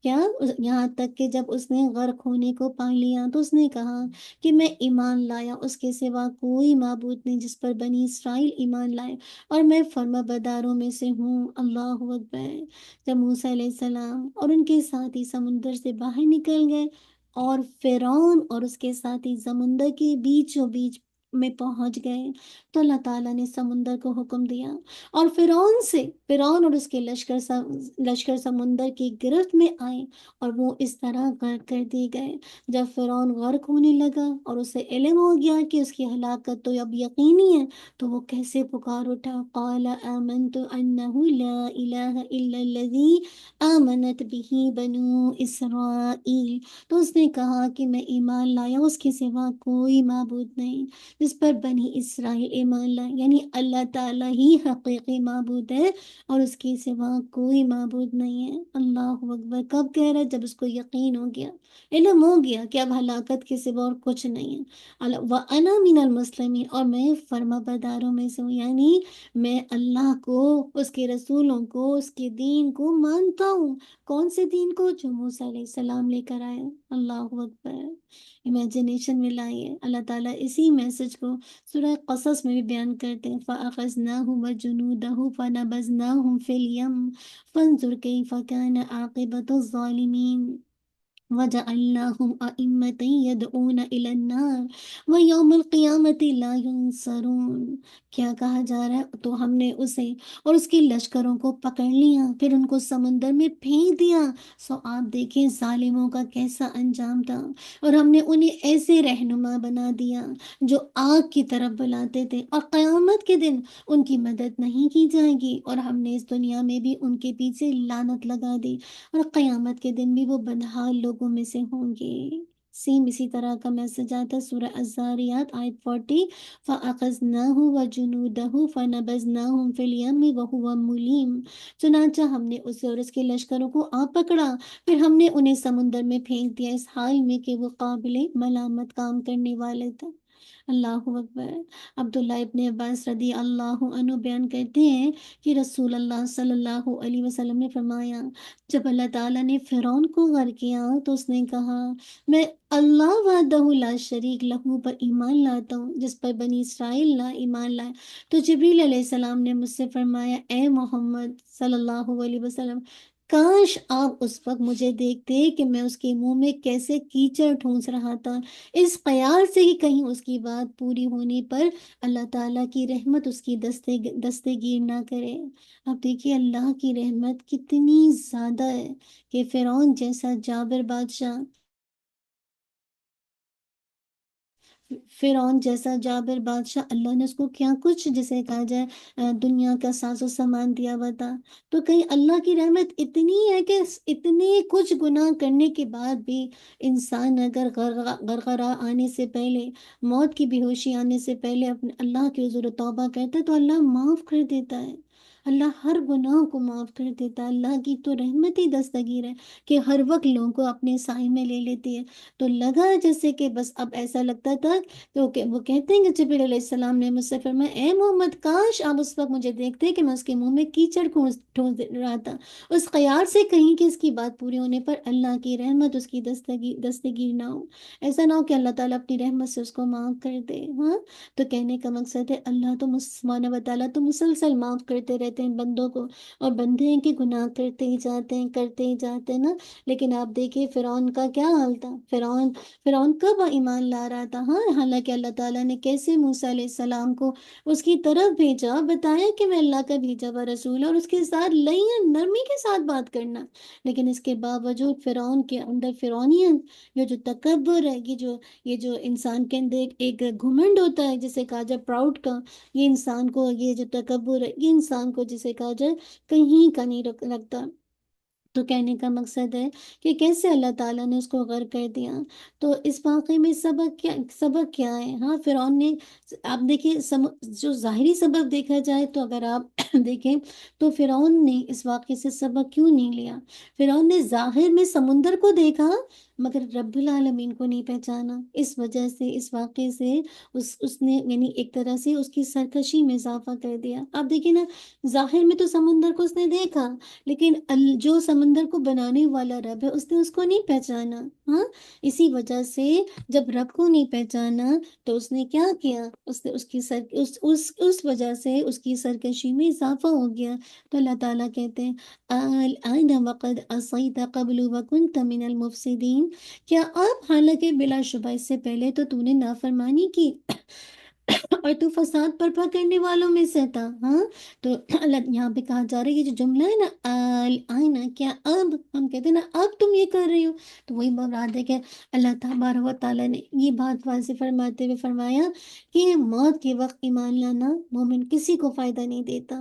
کیا یہاں تک کہ جب اس نے غرق ہونے کو پا لیا تو اس نے کہا کہ میں ایمان لایا اس کے سوا کوئی معبود نہیں جس پر بنی اسرائیل ایمان لائے، اور میں فرما برداروں میں سے ہوں۔ اللہ اکبر۔ جب موسیٰ علیہ السلام اور ان کے ساتھی سمندر سے باہر نکل گئے اور فرعون اور اس کے ساتھی سمندر کے بیچوں بیچ میں پہنچ گئے، تو اللہ تعالیٰ نے سمندر کو حکم دیا اور فرعون اور اس کے لشکر سمندر کی گرفت میں آئے اور وہ اس طرح غرق کر دیے گئے۔ جب فرعون غرق ہونے لگا اور اسے علم ہو گیا کہ اس کی ہلاکت تو اب یقینی ہے، تو وہ کیسے پکار اٹھا، قال آمنت انہ لا الہ الا الذی آمنت بہ بنو اسرائیل، تو اس نے کہا کہ میں ایمان لایا اس کے سوا کوئی معبود نہیں جس پر بنی اسرائیل ایمان لائے، یعنی اللہ تعالیٰ ہی حقیقی معبود ہے اور اس کے سوا کوئی معبود نہیں ہے۔ اللہ اکبر۔ کب کہہ رہا ہے؟ جب اس کو یقین ہو گیا، علم ہو گیا کہ اب ہلاکت کے سوا اور کچھ نہیں ہے۔ وَأَنَا مِنَ الْمُسْلِمِينَ، اور میں فرما برداروں میں سے ہوں، یعنی میں اللہ کو، اس کے رسولوں کو، اس کے دین کو مانتا ہوں۔ کون سے دین کو؟ جو موسیٰ علیہ السلام لے کر آئے۔ اللہ اکبر۔ امیجنیشن میں لائیے، اللہ تعالیٰ اسی میسج کو سورہ قصص میں بھی بیان کرتے ہیں، فَأَخَذْنَاهُ وَجُنُودَهُ فَنَبَذْنَاهُمْ فِي الْيَمِّ فَانظُرْ كَيْفَ كَانَ عَاقِبَةُ الظَّالِمِينَ وَجَعَلْنَاهُمْ أَئِمَّةً يَدْعُونَ إِلَى النَّارِ وَيَوْمَ الْقِيَامَةِ لَا يُنصَرُونَ۔ کیا کہا جا رہا ہے؟ تو ہم نے اسے اور اس کے لشکروں کو پکڑ لیا، پھر ان کو سمندر میں پھینک دیا۔ سو آپ دیکھیں ظالموں کا کیسا انجام تھا، اور ہم نے انہیں ایسے رہنما بنا دیا جو آگ کی طرف بلاتے تھے، اور قیامت کے دن ان کی مدد نہیں کی جائے گی، اور ہم نے اس دنیا میں بھی ان کے پیچھے لعنت لگا دی، اور قیامت کے دن بھی وہ بدحال لوگوں میں سے ہوں گے۔ سیم اسی طرح کا میسج آتا ہے سورہ الزاریات آیت 40، فَأَخَذْنَاهُ وَجُنُودَهُ فَنَبَذْنَاهُمْ فِي الْيَمِّ وَهُوَ مُلِيمٌ، چنانچہ ہم نے اسے اور اس کے لشکروں کو آ پکڑا، پھر ہم نے انہیں سمندر میں پھینک دیا اس حال میں کہ وہ قابل ملامت کام کرنے والے تھے۔ اللہ اکبر۔ عبداللہ ابن عباس رضی اللہ عنہ بیان کرتے ہیں کہ رسول اللہ صلی اللہ علیہ وسلم نے فرمایا، جب اللہ تعالیٰ نے فرعون کو غرق کیا تو اس نے کہا، میں اللہ وحدہ لا شریک لہ پر ایمان لاتا ہوں جس پر بنی اسرائیل نہ ایمان لائے۔ تو جبریل علیہ السلام نے مجھ سے فرمایا، اے محمد صلی اللہ علیہ وسلم، کاش آپ اس وقت مجھے دیکھتے کہ میں اس کے منہ میں کیسے کیچڑ ٹھونس رہا تھا، اس خیال سے کہ کہیں اس کی بات پوری ہونے پر اللہ تعالیٰ کی رحمت اس کی دستگیر نہ کرے۔ اب دیکھیے اللہ کی رحمت کتنی زیادہ ہے کہ فرعون جیسا جابر بادشاہ، اللہ نے اس کو کیا کچھ جسے کہا جائے دنیا کا ساز و سامان دیا ہوا تھا۔ تو کہیں اللہ کی رحمت اتنی ہے کہ اتنے کچھ گناہ کرنے کے بعد بھی انسان اگر غرغرہ آنے سے پہلے، موت کی بے ہوشی آنے سے پہلے اپنے اللہ کے حضور توبہ کرتا ہے تو اللہ معاف کر دیتا ہے۔ اللہ ہر گناہ کو معاف کر دیتا ہے۔ اللہ کی تو رحمت ہی دستگیر ہے کہ ہر وقت لوگوں کو اپنے سائے میں لے لیتی ہے۔ تو لگا جیسے کہ بس اب ایسا لگتا تھا کہ وہ کہتے ہیں کہ جبریل علیہ السلام نے مجھ سے فرمایا، اے محمد کاش آپ اس وقت مجھے دیکھتے کہ میں اس کے منہ میں کیچڑ ٹھونس رہا تھا، اس خیال سے کہیں کہ اس کی بات پوری ہونے پر اللہ کی رحمت اس کی دستگیر نہ ہو، ایسا نہ ہو کہ اللہ تعالیٰ اپنی رحمت سے اس کو معاف کر دے۔ ہاں، تو کہنے کا مقصد ہے اللہ تو سبحانہ و تعالیٰ تو مسلسل معاف کرتا کرتے رہتے ہیں بندوں کو، اور بندے ہیں کہ گناہ کرتے ہی جاتے ہیں نا۔ لیکن آپ دیکھیے فرعون کا کیا حال تھا، فرعون کب ایمان لا رہا تھا، ہاں، حالانکہ اللہ تعالیٰ نے کیسے موسیٰ علیہ السلام کو اس کی طرف بھیجا، بتایا کہ میں اللہ کا بھیجا ہوا رسول اور اس کے ساتھ لین نرمی کے ساتھ بات کرنا، لیکن اس کے باوجود فرعون کے اندر فرعونیت، یہ جو تکبر ہے، یہ جو انسان کے اندر ایک گھمنڈ ہوتا ہے جسے کہا جائے پراؤڈ کا، یہ انسان کو، یہ جو تکبر ہے یہ انسان کو جسے کہا جائے کہیں کا نہیں رکھتا۔ تو کہنے کا مقصد ہے کہ کیسے اللہ تعالیٰ نے اس کو غرق کر دیا۔ تو اس واقعے میں سبق کیا ہے؟ ہاں، فرعون نے، آپ دیکھیں، جو ظاہری سبق دیکھا جائے تو اگر آپ دیکھیں تو فرعون نے اس واقعے سے سبق کیوں نہیں لیا؟ فرعون نے ظاہر میں سمندر کو دیکھا مگر رب العالمین کو نہیں پہچانا، اس وجہ سے، اس واقعے سے اس نے یعنی ایک طرح سے اس کی سرکشی میں اضافہ کر دیا۔ آپ دیکھیں نا، ظاہر میں تو سمندر کو اس نے دیکھا لیکن جو سمندر کو بنانے والا رب ہے اس نے اس کو نہیں پہچانا۔ ہاں، اسی وجہ سے جب رب کو نہیں پہچانا تو اس نے کیا کیا، اس وجہ سے اس کی سرکشی میں اضافہ ہو گیا۔ تو اللہ تعالیٰ کہتے ہیں الآن وقد عصیت قبل وکنت من المفسدین، کیا اب، حالانکہ بلا شبہ اس سے پہلے تو نے نافرمانی کی اور تو فساد برپا کرنے والوں میں سے تھا۔ ہاں، تو اللہ یہاں پہ کہا جا رہا ہے، یہ جو جملہ ہے نا الآن، کیا اب، ہم کہتے ہیں نا اب تم یہ کر رہے ہو، تو وہی مراد ہے کہ اللہ تبارک و تعالیٰ نے یہ بات واضح فرماتے ہوئے فرمایا کہ موت کے وقت ایمان لانا مومن کسی کو فائدہ نہیں دیتا۔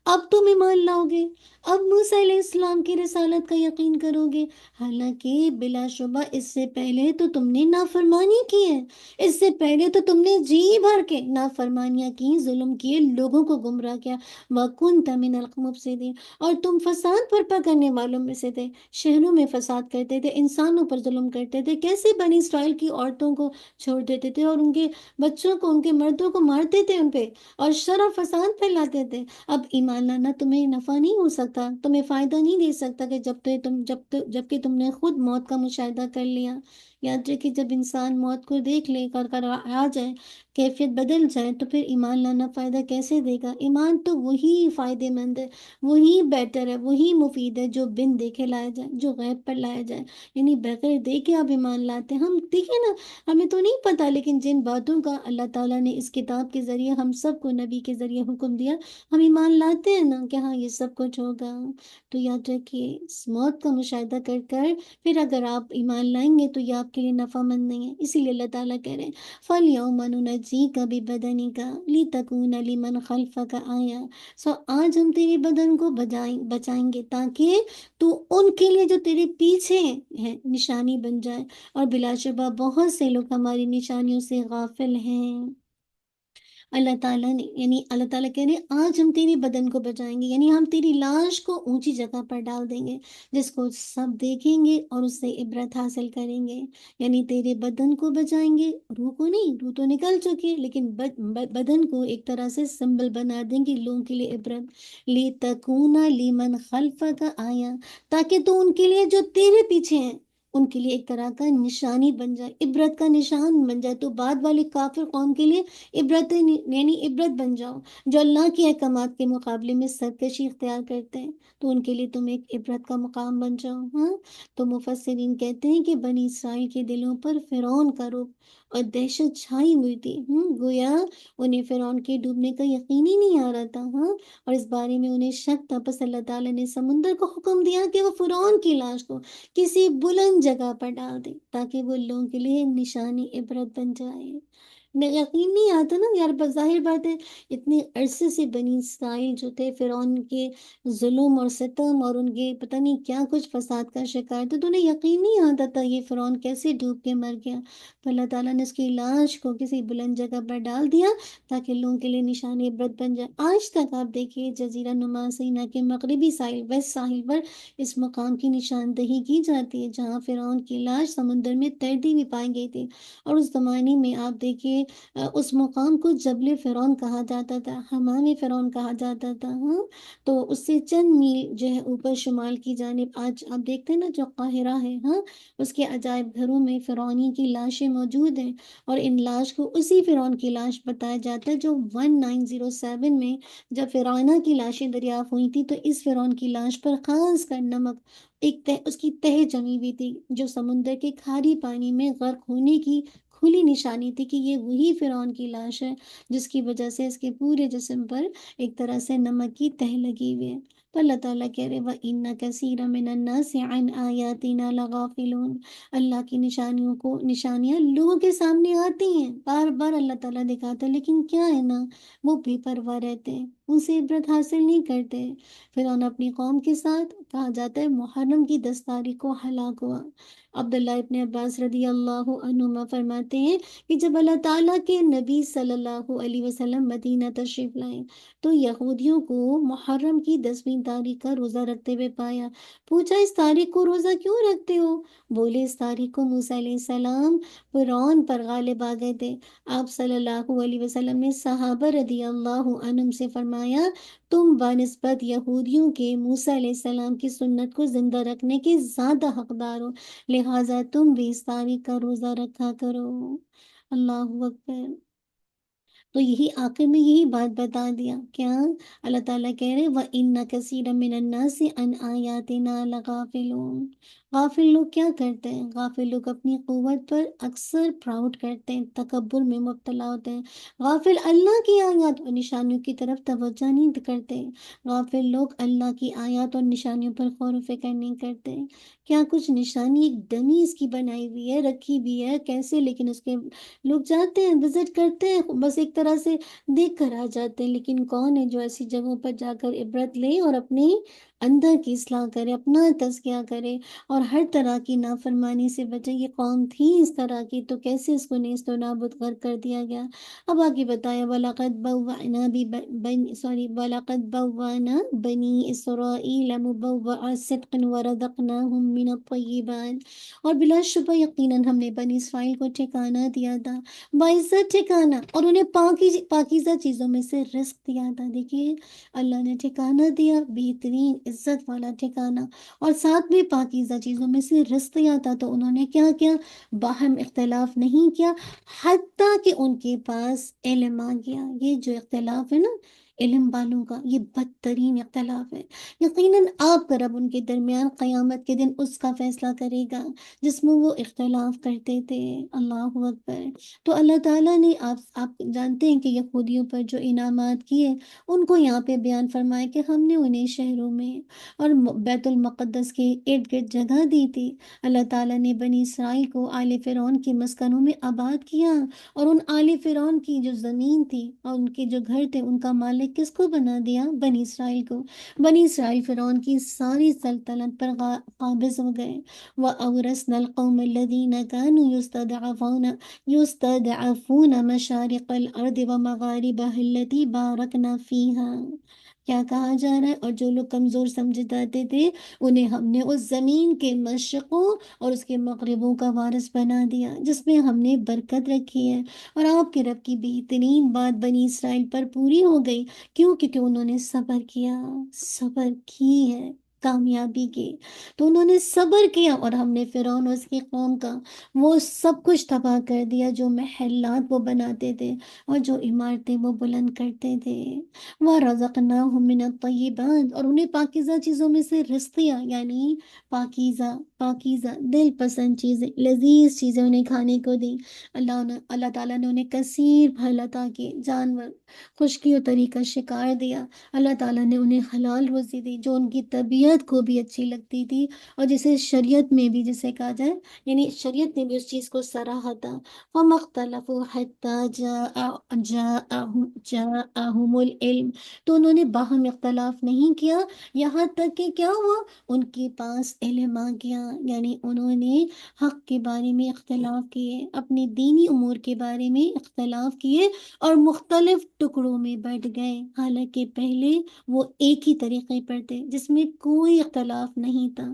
اب تم ایمان لاؤ گے، اب موسیٰ علیہ السلام کی رسالت کا یقین کرو گے، حالانکہ بلا شبہ اس سے پہلے تو تم نے نافرمانی کی ہے، اس سے پہلے تو تم نے جی بھر کے نافرمانیاں کی، ظلم کیے، لوگوں کو گمراہ کیا، وَكُنْتَ مِنَ الْمُفْسِدِينَ، اور تم فساد برپا کرنے والوں میں سے تھے، شہروں میں فساد کرتے تھے، انسانوں پر ظلم کرتے تھے، کیسے بنی اسرائیل کی عورتوں کو چھوڑ دیتے تھے اور ان کے بچوں کو، ان کے مردوں کو مارتے تھے ان پہ، اور شر و فساد پھیلاتے تھے۔ اب ایمان لانا تمہیں نفع نہیں ہو سکتا، تمہیں فائدہ نہیں دے سکتا کہ جبکہ تم نے خود موت کا مشاہدہ کر لیا۔ یاد رکھیں، جب انسان موت کو دیکھ لے کر آ جائے، کیفیت بدل جائے، تو پھر ایمان لانا فائدہ کیسے دے گا؟ ایمان تو وہی فائدے مند ہے، وہی بیٹر ہے، وہی مفید ہے جو بن دیکھے لایا جائے، جو غیب پر لایا جائے، یعنی بغیر دیکھے آپ ایمان لاتے ہیں۔ ہم دیکھیں نا، ہمیں تو نہیں پتا، لیکن جن باتوں کا اللہ تعالیٰ نے اس کتاب کے ذریعے ہم سب کو، نبی کے ذریعے حکم دیا، ہم ایمان لاتے ہیں نا کہ ہاں یہ سب کچھ ہوگا۔ تو یاد رکھیے، اس موت کا مشاہدہ کر پھر اگر آپ ایمان لائیں گے تو یہ آپ کے لیے نفع مند نہیں ہے۔ اسی لیے اللہ تعالیٰ کہہ رہے ہیں فَالْيَوْمَ نُنَجِّيكَ بِبَدَنِكَ لِتَكُونَ لِمَنْ خَلْفَكَ آیَةً، آج ہم تیرے بدن کو بچائیں گے تاکہ تو ان کے لیے جو تیرے پیچھے ہیں نشانی بن جائے، اور بلا شبہ بہت سے لوگ ہماری نشانیوں سے غافل ہیں۔ اللہ تعالیٰ نے، یعنی اللہ تعالیٰ کہہ رہے ہیں آج ہم تیری بدن کو بچائیں گے، یعنی ہم تیری لاش کو اونچی جگہ پر ڈال دیں گے جس کو سب دیکھیں گے اور اس سے عبرت حاصل کریں گے، یعنی تیرے بدن کو بچائیں گے، روح کو نہیں، روح تو نکل چکی ہے، لیکن بدن کو ایک طرح سے سمبل بنا دیں گے لوگوں کے لیے عبرت، لِتَكُونَ لِمَنْ خَلْفَكَ آیَةً، تاکہ تو ان کے لیے جو تیرے پیچھے ہیں ان کے لیے ایک طرح کا نشانی بن جائے، عبرت کا نشان بن جائے، تو بعد والی کافر قوم کے لیے عبرت، یعنی عبرت بن جاؤ، جو اللہ کے احکامات کے مقابلے میں سرکشی اختیار کرتے ہیں، تو ان کے لیے تم ایک عبرت کا مقام بن جاؤ۔ ہاں، تو مفسرین کہتے ہیں کہ بنی اسرائیل کے دلوں پر فرعون کا رعب اور دہشت چھائی ہوئی تھی، گویا انہیں فرعون کے ڈوبنے کا یقین ہی نہیں آ رہا تھا، ہاں، اور اس بارے میں انہیں شک تھا، پس اللہ تعالیٰ نے سمندر کو حکم دیا کہ وہ فرعون کی لاش کو کسی بلند جگہ پر ڈال دے تاکہ وہ لوگوں کے لیے نشانی عبرت بن جائے۔ یقین نہیں آتا نا یار، بظاہر بات ہے، اتنے عرصے سے بنی اسرائیل جو تھے فرعون کے ظلم اور ستم اور ان کے پتہ نہیں کیا کچھ فساد کا شکار تھے، تو انہیں یقین نہیں آتا تھا یہ فرعون کیسے ڈوب کے مر گیا، تو اللہ تعالیٰ نے اس کی لاش کو کسی بلند جگہ پر ڈال دیا تاکہ لوگوں کے لیے نشانی عبرت بن جائے۔ آج تک آپ دیکھیے جزیرہ نما سینا کے مغربی ساحل، ویسٹ ساحل پر اس مقام کی نشاندہی کی جاتی ہے جہاں فرعون کی لاش سمندر میں تیرتی ہوئی پائی گئی تھی، اور اس زمانے میں آپ دیکھیے اس مقام کو جبل فرعون کہا جاتا تھا، حمام فرعون کہا جاتا تھا، ہاں۔ تو اس سے چند میل جو ہے اوپر شمال کی جانب آج آپ دیکھتے ہیں نا جو قاہرہ ہے، ہاں، اس کے عجائب گھروں میں فرعونی کی لاشیں موجود ہیں، اور ان لاش کو اسی فرعون کی لاش بتایا جاتا ہے جو 1907 میں جب فرعونہ کی لاشیں دریافت ہوئی تھی، تو اس فرعون کی لاش پر خاص کر نمک ایک اس کی تہ جمی ہوئی تھی، جو سمندر کے کھاری پانی میں غرق ہونے کی کھلی نشانی تھی کہ یہ وہی فرعون کی لاش ہے، جس کی وجہ سے اس کے پورے جسم پر ایک طرح سے نمک کی تہ لگی ہوئی ہے۔ تو اللہ تعالیٰ کہہ رہے وَإِنَّ كَثِيرًا مِّنَ النَّاسِ عَنْ آيَاتِنَا لَغَافِلُونَ۔ اللہ کی نشانیاں لوگوں کے سامنے آتی ہیں، بار بار اللہ تعالیٰ دکھاتا ہے، لیکن کیا ہے نا، وہ بے پرواہ رہتے ہیں، ان سے عبرت حاصل نہیں کرتے۔ فرعون اپنی قوم کے ساتھ کہا جاتا ہے محرم کی 10 تاریخ کو ہلاک ہوا۔ عبداللہ ابن عباس رضی اللہ عنہما فرماتے ہیں کہ جب اللہ تعالیٰ کے نبی صلی اللہ علیہ وسلم مدینہ تشریف لائے تو یہودیوں کو محرم کی 10ویں تاریخ کا روزہ رکھتے ہوئے پایا۔ پوچھا اس تاریخ کو روزہ کیوں رکھتے ہو؟ بولے اس تاریخ کو موسیٰ علیہ السلام فرعون پر غالب آ گئے تھے۔ آپ صلی اللہ علیہ وسلم نے صحابہ رضی اللہ عنہم سے فرمایا تم بنسبت یہودیوں کے موسیٰ علیہ السلام کی سنت کو زندہ رکھنے کے زیادہ حقدار ہو، لہٰذا تم بھی اس تاریخ کا روزہ رکھا کرو۔ اللہ اکبر۔ تو یہی آخر میں یہی بات بتا دیا، کیا اللہ تعالیٰ کہہ رہے وَإِنَّ كَثِيرًا مِّنَ النَّاسِ عَنْ آيَاتِنَا لَغَافِلُونَ۔ غافل لوگ کیا کرتے ہیں؟ غافل لوگ اپنی قوت پر اکثر پراؤڈ کرتے ہیں، تکبر میں مبتلا ہوتے ہیں۔ غافل اللہ کی آیات اور نشانیوں کی طرف توجہ نہیں کرتے۔ غافل لوگ اللہ کی آیات اور نشانیوں پر غور و فکر نہیں کرتے۔ کیا کچھ نشانی ایک ڈمی اس کی بنائی ہوئی ہے، رکھی ہوئی ہے، کیسے، لیکن اس کے لوگ جاتے ہیں، وزٹ کرتے ہیں، بس ایک طرح سے دیکھ کر آ جاتے ہیں، لیکن کون ہے جو ایسی جگہوں پر جا کر عبرت لے اور اپنے اندر کی اصلاح کرے، اپنا تزکیہ کرے اور ہر طرح کی نافرمانی سے بچے؟ یہ قوم تھی اس طرح کی، تو کیسے اس کو نیست و نابود کر دیا گیا؟ اب آگے بتایا وَلَقَدْ بَوَّأْنَا بَنِي إِسْرَائِيلَ مُبَوَّعَ صِدْقٍ وَرَزَقْنَاهُمْ مِنَ الطَّيِّبَاتِ، اور بلا شبہ یقیناً ہم نے بنی اسرائیل کو ٹھکانہ دیا تھا، باعزت ٹھکانہ، اور انہیں پاکیزہ چیزوں میں سے رزق دیا تھا۔ دیکھیے اللہ نے ٹھکانہ دیا، بہترین عزت والا ٹھکانہ، اور ساتھ میں پاکیزہ چیزوں میں سے رزق دیا تھا، تو انہوں نے کیا کیا؟ باہم اختلاف نہیں کیا، حتیٰ کہ ان کے پاس علم آ گیا۔ یہ جو اختلاف ہے نا علم والوں کا، یہ بدترین اختلاف ہے۔ یقیناً آپ کا رب ان کے درمیان قیامت کے دن اس کا فیصلہ کرے گا جس میں وہ اختلاف کرتے تھے۔ اللہ اکبر۔ تو اللہ تعالیٰ نے آپ جانتے ہیں کہ یہودیوں پر جو انعامات کیے ان کو یہاں پہ بیان فرمایا کہ ہم نے انہیں شہروں میں اور بیت المقدس کے ارد گرد جگہ دی تھی۔ اللہ تعالیٰ نے بنی اسرائیل کو آل فرعون کے مسکنوں میں آباد کیا، اور ان آل فرعون کی جو زمین تھی اور ان کے جو گھر تھے ان کا مالک کس کو بنا دیا؟ بنی اسرائیل کو۔ بنی اسرائیل فرعون کی ساری سلطنت پر قابض ہو گئے۔ وَأَوْرَثْنَا الْقَوْمَ الَّذِينَ كَانُوا يُسْتَضْعَفُونَ مَشَارِقَ الْأَرْضِ وَمَغَارِبَهَا الَّتِي بَارَكْنَا فِيهَا۔ کیا کہا جا رہا ہے؟ اور جو لوگ کمزور سمجھے جاتے تھے انہیں ہم نے اس زمین کے مشرقوں اور اس کے مغربوں کا وارث بنا دیا جس میں ہم نے برکت رکھی ہے۔ اور آپ کے رب کی بہترین بات بنی اسرائیل پر پوری ہو گئی، کیوں؟ کیونکہ انہوں نے صبر کیا، صبر کی ہے کامیابی کی۔ تو انہوں نے صبر کیا، اور ہم نے فرعون اور اس کی قوم کا وہ سب کچھ تباہ کر دیا جو محلات وہ بناتے تھے اور جو عمارتیں وہ بلند کرتے تھے۔ وَرَزَقْنَاهُم مِّنَ الطَّيِّبَاتِ، اور انہیں پاکیزہ چیزوں میں سے رزق دیا، یعنی پاکیزہ دل پسند چیزیں، لذیذ چیزیں انہیں کھانے کو دی۔ اللہ تعالیٰ نے انہیں کثیر پھل عطا کیے، جانور، خشکی و طری کا شکار دیا۔ اللہ تعالیٰ نے انہیں حلال روزی دی جو ان کی طبیعت کو بھی اچھی لگتی تھی، اور جسے شریعت میں بھی جسے کہا جائے، یعنی شریعت نے بھی اس چیز کو سراہا تھا۔ وَمَا اخْتَلَفُوا حَتَّىٰ جَاءَهُمُ الْعِلْمُ، تو انہوں نے باہم اختلاف نہیں کیا یہاں تک کہ کیا ہوا؟ ان کے پاس علم آ گیا، یعنی انہوں نے حق کے بارے میں اختلاف کیے، اپنے دینی امور کے بارے میں اختلاف کیے اور مختلف ٹکڑوں میں بٹ گئے، حالانکہ پہلے وہ ایک ہی طریقے پر تھے جس میں کوئی اختلاف نہیں تھا۔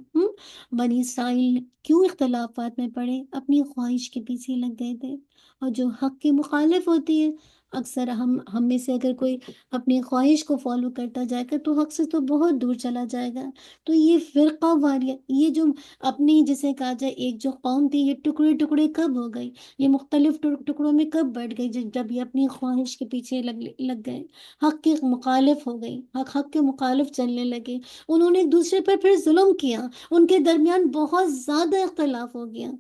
بنی اسرائیل کیوں اختلافات میں پڑے؟ اپنی خواہش کے پیچھے لگ گئے تھے، اور جو حق کے مخالف ہوتی ہے، اکثر ہم میں سے اگر کوئی اپنی خواہش کو فالو کرتا جائے گا تو حق سے تو بہت دور چلا جائے گا۔ تو یہ فرقہ واریت، یہ جو اپنی جسے کہا جائے ایک جو قوم تھی، یہ ٹکڑے ٹکڑے کب ہو گئی، یہ مختلف ٹکڑوں میں کب بٹ گئی، جب یہ اپنی خواہش کے پیچھے لگ گئے، حق کے مخالف ہو گئی، حق کے مخالف چلنے لگے، انہوں نے ایک دوسرے پر پھر ظلم کیا، ان کے درمیان بہت زیادہ اختلاف ہو گیا۔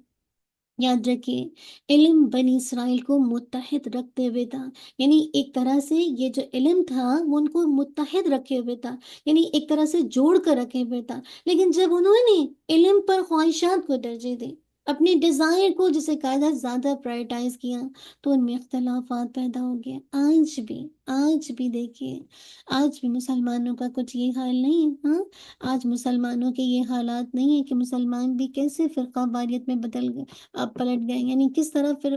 یاد رکھیے، علم بنی اسرائیل کو متحد رکھتے ہوئے تھا، یعنی ایک طرح سے یہ جو علم تھا وہ ان کو متحد رکھے ہوئے تھا، یعنی ایک طرح سے جوڑ کر رکھے ہوئے تھا۔ لیکن جب انہوں نے علم پر خواہشات کو ترجیح دی، اپنی ڈیزائر کو جسے کہا جائے زیادہ پرائرٹائز کیا، تو ان میں اختلافات پیدا ہو گئے۔ آج بھی دیکھیے، آج بھی مسلمانوں کا کچھ یہ حال نہیں ہے۔ ہاں، آج مسلمانوں کے یہ حالات نہیں ہے کہ مسلمان بھی کیسے فرقہ واریت میں بدل گئے، اب پلٹ گئے، یعنی کس طرح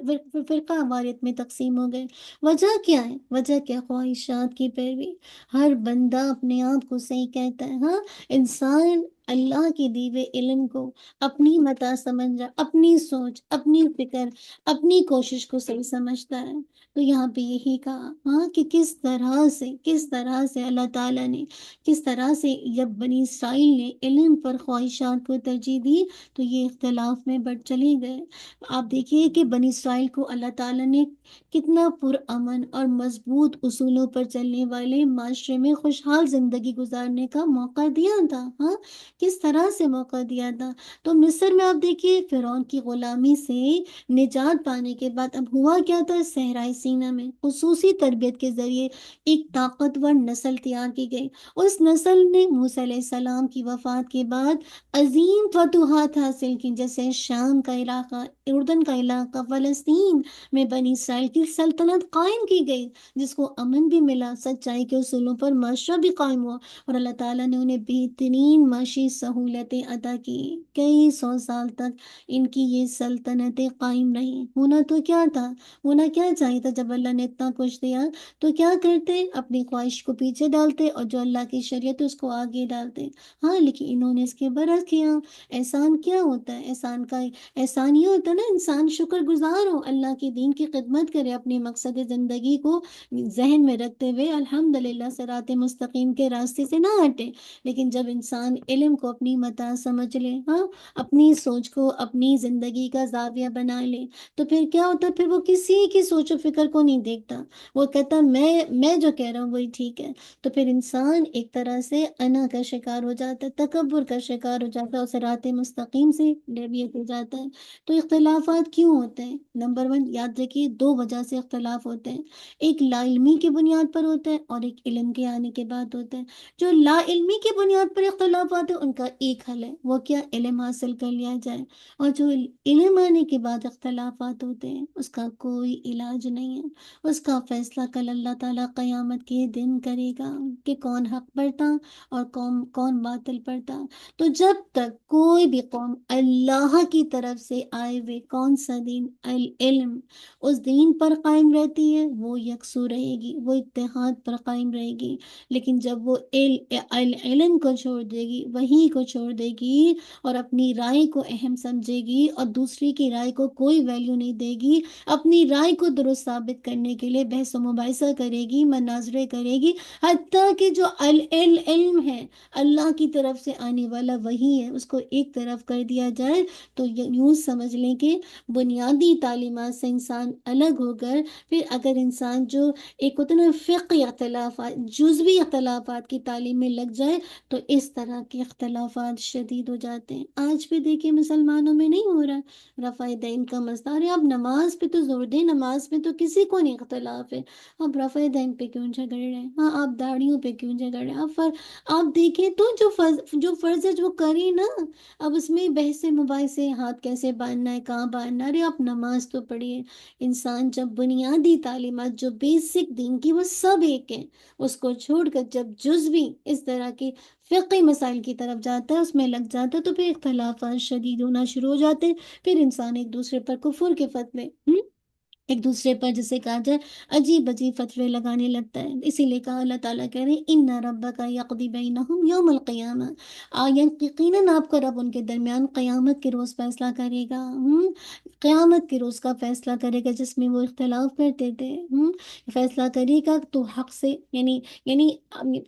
فرقہ واریت میں تقسیم ہو گئے۔ وجہ کیا ہے؟ وجہ کیا؟ خواہشات کی پیروی۔ ہر بندہ اپنے آپ کو صحیح کہتا ہے، ہاں، انسان اللہ کے دیوے علم کو اپنی متا سمجھ رہا، اپنی سوچ، اپنی فکر، اپنی کوشش کو صحیح سمجھتا ہے۔ تو یہاں پہ یہی کہا، ہاں، کہ کس طرح سے اللہ تعالیٰ نے، کس طرح سے جب بنی اسرائیل نے علم پر خواہشات کو ترجیح دی تو یہ اختلاف میں بڑھ چلے گئے۔ آپ دیکھیے کہ بنی اسرائیل کو اللہ تعالیٰ نے کتنا پرامن اور مضبوط اصولوں پر چلنے والے معاشرے میں خوشحال زندگی گزارنے کا موقع دیا تھا۔ ہاں، کس طرح سے موقع دیا تھا؟ تو مصر میں آپ دیکھیے فرعون کی غلامی سے نجات پانے کے بعد اب ہوا کیا تھا؟ صحرائے سینا میں خصوصی تربیت کے ذریعے ایک طاقتور نسل تیار کی گئی۔ اس نسل نے موسیٰ علیہ السلام کی وفات کے بعد عظیم فتوحات حاصل کی، جیسے شام کا علاقہ، اردن کا علاقہ، فلسطین میں بنی اسرائیل کی سلطنت قائم کی گئی، جس کو امن بھی ملا، سچائی کے اصولوں پر معاشرہ بھی قائم ہوا، اور اللہ تعالیٰ نے انہیں بہترین معاشی سہولتیں عطا کی۔ کئی سو سال تک ان کی یہ سلطنتیں قائم رہیں۔ ہونا تو کیا تھا، ہونا کیا چاہیے تھا؟ جب اللہ نے اتنا کچھ دیا تو کیا کرتے؟ اپنی خواہش کو پیچھے ڈالتے اور جو اللہ کی شریعت ہے اس کو آگے ڈالتے۔ ہاں، لیکن انہوں نے اس کے برعکس کیا۔ احسان کیا ہوتا ہے؟ احسان یہ ہوتا ہے نا، انسان شکر گزار ہو، اللہ کے دین کی خدمت کرے، اپنے مقصد زندگی کو ذہن میں رکھتے ہوئے الحمدللہ صراط مستقیم کے راستے سے نہ ہٹے۔ لیکن جب انسان علم کو اپنی متاع سمجھ لے، ہاں، اپنی سوچ کو اپنی زندگی کا زاویہ بنا لے، تو پھر کیا ہوتا ہے؟ پھر وہ کسی کی سوچ و فکر کو نہیں دیکھتا، وہ کہتا میں جو کہہ رہا ہوں وہی ٹھیک ہے۔ تو پھر انسان ایک طرح سے انا کا شکار ہو جاتا ہے، تکبر کا شکار ہو جاتا ہے، اور صراط مستقیم سے ڈیویٹ ہو جاتا ہے۔ تو اختلافات کیوں ہوتے ہیں؟ نمبر 1 یاد رکھیے، 2 وجہ سے اختلاف ہوتے ہیں، ایک لا علمی کی بنیاد پر ہوتا ہے اور ایک علم کے آنے کے بعد ہوتا ہے۔ جو لا علمی کی بنیاد پر اختلافات ہیں ان کا ایک حل ہے، وہ کیا؟ علم حاصل کر لیا جائے۔ اور جو علم آنے کے بعد اختلافات ہوتے ہیں اس کا کوئی علاج نہیں ہے، اس کا فیصلہ کل اللہ تعالیٰ قیامت کے دن کرے گا کہ کون حق پڑھتا اور کون باطل پڑھتا۔ تو جب تک کوئی بھی قوم اللہ کی طرف سے آئے ہوئے کون سا دین؟ العلم، اس دین پر قائم رہتی ہے وہ یکسو رہے گی، وہ اتحاد پر قائم رہے گی۔ لیکن جب وہ علم کو چھوڑ دے گی، وحی کو چھوڑ دے گی اور اپنی رائے کو اہم سمجھے گی اور دوسری کی رائے کو کوئی ویلیو نہیں دے گی، اپنی رائے کو درست ثابت کرنے کے لیے بحث و مباحثہ کرے گی، مناظرے کرے گی، حتیٰ کہ جو علم ہے، اللہ کی طرف سے آنے والا وحی ہے، اس کو ایک طرف کر دیا جائے، تو یوں سمجھ لیں کہ بنیادی تعلیمات سے انسان الگ ہو کر پھر اگر انسان جو ایک ہوتا ہے نا فقہی اختلافات، جزوی اختلافات کی تعلیم میں لگ جائے تو اس طرح کے اختلافات شدید ہو جاتے ہیں۔ آج بھی دیکھیں مسلمانوں میں نہیں ہو رہا رفع دین کا مسئلہ، ارے آپ نماز پہ تو زور دیں، نماز میں تو کسی کو نہیں اختلاف ہے، آپ رفع دین پہ کیوں جھگڑ رہے ہیں؟ ہاں، آپ داڑھیوں پہ کیوں جھگڑ رہے ہیں؟ آپ دیکھیں تو جو فرض ہے وہ کریں نا، اب اس میں بحث مباحثے، ہاتھ کیسے باندھنا ہے، کہاں باندھنا ہے، ارے آپ نماز تو پڑھیے۔ انسان جب بنیادی تعلیمات جو بیسک دین کی وہ سب ایک ہیں، اس کو چھوڑ کر جب جزوی اس طرح کی فقہی مسائل کی طرف جاتا ہے، اس میں لگ جاتا ہے، تو پھر اختلافات شدید ہونا شروع ہو جاتے ہیں، پھر انسان ایک دوسرے پر کفر کے فتوے ایک دوسرے پر جسے کہا جائے عجیب عجیب فتوے لگانے لگتا ہے. اسی لیے کہا اللہ تعالیٰ کہہ رہے ہیں ان ربک یقضی بینہم یوم القیامہ، یقیناً آپ کا رب ان کے درمیان قیامت کے روز فیصلہ کرے گا. قیامت کے روز کا فیصلہ کرے گا جس میں وہ اختلاف کرتے تھے. فیصلہ کرے گا تو حق سے، یعنی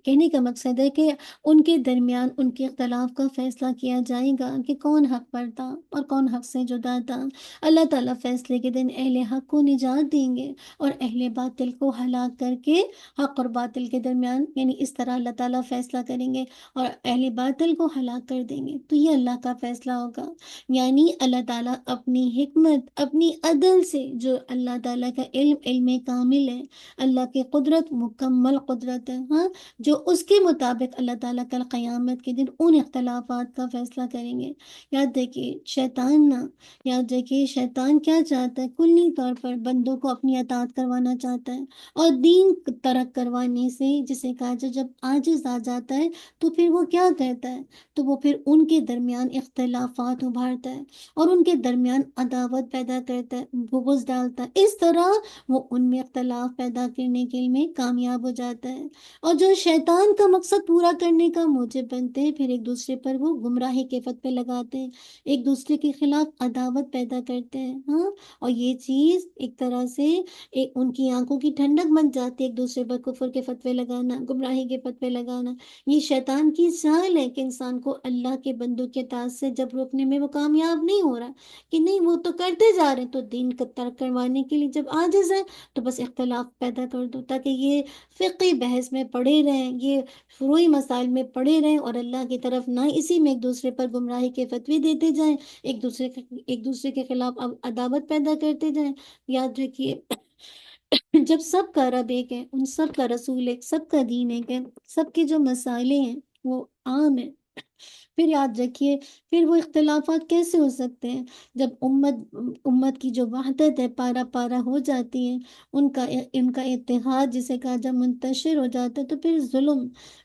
کہنے کا مقصد ہے کہ ان کے درمیان ان کے اختلاف کا فیصلہ کیا جائے گا کہ کون حق پر تھا اور کون حق سے جدا تھا. اللہ تعالیٰ فیصلے کے دن اہل حق کو نجات دیں گے اور اہل باطل کو ہلاک کر کے حق اور باطل کے درمیان، یعنی اس طرح اللہ تعالیٰ فیصلہ کریں گے اور اہل باطل کو ہلاک کر دیں گے. تو یہ اللہ کا فیصلہ ہوگا. یعنی اللہ تعالیٰ اپنی حکمت، اپنی عدل سے، جو اللہ تعالیٰ کا علم کامل ہے، اللہ کی قدرت مکمل قدرت ہے، ہاں، جو اس کے مطابق اللہ تعالیٰ کل قیامت کے دن ان اختلافات کا فیصلہ کریں گے. یاد دیکھیے شیطان کیا چاہتا ہے؟ کلی طور پر بندوں کو اپنی اطاعت کروانا چاہتا ہے اور دین ترک کروانے سے، جسے کہا جائے جب عاجز آ جاتا ہے تو پھر وہ کیا کہتا ہے؟ تو وہ پھر ان کے درمیان اختلافات ابھارتا ہے اور ان کے درمیان عداوت پیدا کرتا ہے، بغض ڈالتا ہے. اس طرح وہ ان میں اختلاف پیدا کرنے کے لیے کامیاب ہو جاتا ہے. اور جو شیطان کا مقصد پورا کرنے کا موجب بنتے ہیں، پھر ایک دوسرے پر وہ گمراہی کے فتوے لگاتے ہیں، ایک دوسرے کے خلاف عداوت پیدا کرتے ہیں. ہاں، اور یہ چیز ایک طرح سے ان کی آنکھوں کی ٹھنڈک بن جاتی ہے، ایک دوسرے پر کفر کے فتوے لگانا، گمراہی کے فتوے لگانا. یہ شیطان کی چال ہے کہ انسان کو اللہ کے بندوں کے اطاعت سے جب روکنے میں وہ کامیاب نہیں ہو رہا، کہ نہیں وہ تو کرتے جا رہے ہیں، تو دین کا ترک کروانے کے لیے جب عاجز ہے تو بس اختلاف پیدا کر دو تاکہ یہ فقہی بحث میں پڑے رہیں، یہ فروعی مسائل میں پڑے رہیں اور اللہ کی طرف نہ اسی میں ایک دوسرے پر گمراہی کے فتوے دیتے جائیں، ایک دوسرے کے خلاف عداوت پیدا کرتے جائیں. یاد رکھیے جب سب کا رب ایک ہے، ان سب کا رسول ایک، سب کا دین ایک ہے، سب کے جو مسائلے ہیں وہ عام ہیں، پھر یاد رکھیے پھر وہ اختلافات کیسے ہو سکتے ہیں؟ جب امت کی جو وحدت ہے پارا پارا ہو جاتی ہے، ان کا اتحاد جسے کہا جائے منتشر ہو جاتا ہے، تو پھر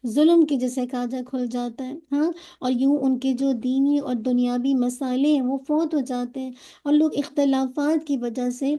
ظلم کی جسے کہا جائے کھل جاتا ہے. ہاں، اور یوں ان کے جو دینی اور دنیاوی مسائلے ہیں وہ فوت ہو جاتے ہیں اور لوگ اختلافات کی وجہ سے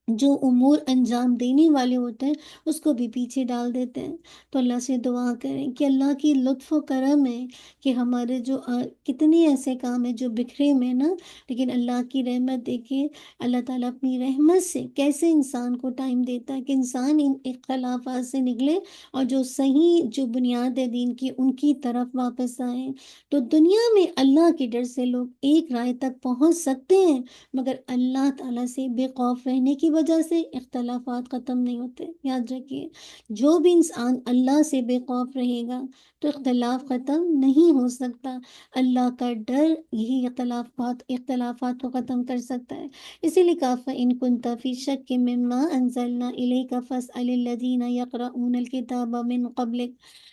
جو امور انجام دینے والے ہوتے ہیں اس کو بھی پیچھے ڈال دیتے ہیں. تو اللہ سے دعا کریں کہ اللہ کی لطف و کرم ہے کہ ہمارے جو کتنے ایسے کام ہیں جو بکھرے میں نا، لیکن اللہ کی رحمت دیکھیں، اللہ تعالیٰ اپنی رحمت سے کیسے انسان کو ٹائم دیتا ہے کہ انسان ان اختلافات سے نکلے اور جو صحیح جو بنیاد ہے دین کی ان کی طرف واپس آئیں. تو دنیا میں اللہ کے ڈر سے لوگ ایک رائے تک پہنچ سکتے ہیں، مگر اللہ تعالیٰ سے بے خوف رہنے کی وجہ سے اختلافات ختم نہیں ہوتے. یاد رکھیے جو بھی انسان اللہ سے بے خوف رہے گا تو اختلاف ختم نہیں ہو سکتا. اللہ کا ڈر یہی اختلافات کو ختم کر سکتا ہے. اسی لیے کہا فَإِن كُنتَ فِي شَكٍّ مِّمَّا أَنزَلْنَا إِلَيْكَ فَاسْأَلِ الَّذِينَ يَقْرَؤُونَ الْكِتَابَ مِن قَبْلِكَ.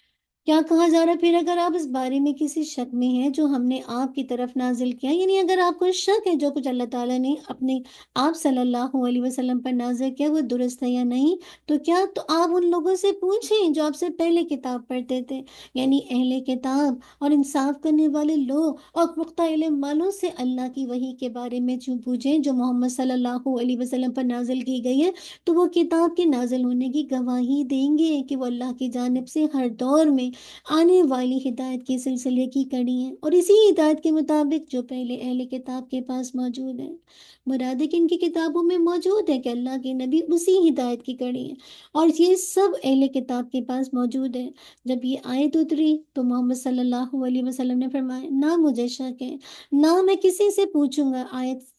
کیا کہا جا رہا ہے؟ پھر اگر آپ اس بارے میں کسی شک میں ہیں جو ہم نے آپ کی طرف نازل کیا، یعنی اگر آپ کو شک ہے جو کچھ اللہ تعالیٰ نے اپنے آپ صلی اللہ علیہ وسلم پر نازل کیا وہ درست ہے یا نہیں، تو آپ ان لوگوں سے پوچھیں جو آپ سے پہلے کتاب پڑھتے تھے، یعنی اہل کتاب اور انصاف کرنے والے لوگ اور پختہ علم والوں سے اللہ کی وحی کے بارے میں پوچھیں جو محمد صلی اللہ علیہ وسلم پر نازل کی گئی ہے. تو وہ کتاب کے نازل ہونے کی گواہی دیں گے کہ وہ اللہ کی جانب سے ہر دور میں آنے والی ہدایت کے سلسلے کی کڑی ہیں اور اسی ہدایت کے مطابق جو پہلے اہل کتاب کے پاس موجود ہے. مراد ہے کہ ان کی کتابوں میں موجود ہے کہ اللہ کے نبی اسی ہدایت کی کڑی ہیں اور یہ سب اہل کتاب کے پاس موجود ہے. جب یہ آیت اتری تو محمد صلی اللہ علیہ وسلم نے فرمایا نہ مجھے شک ہے نہ میں کسی سے پوچھوں گا.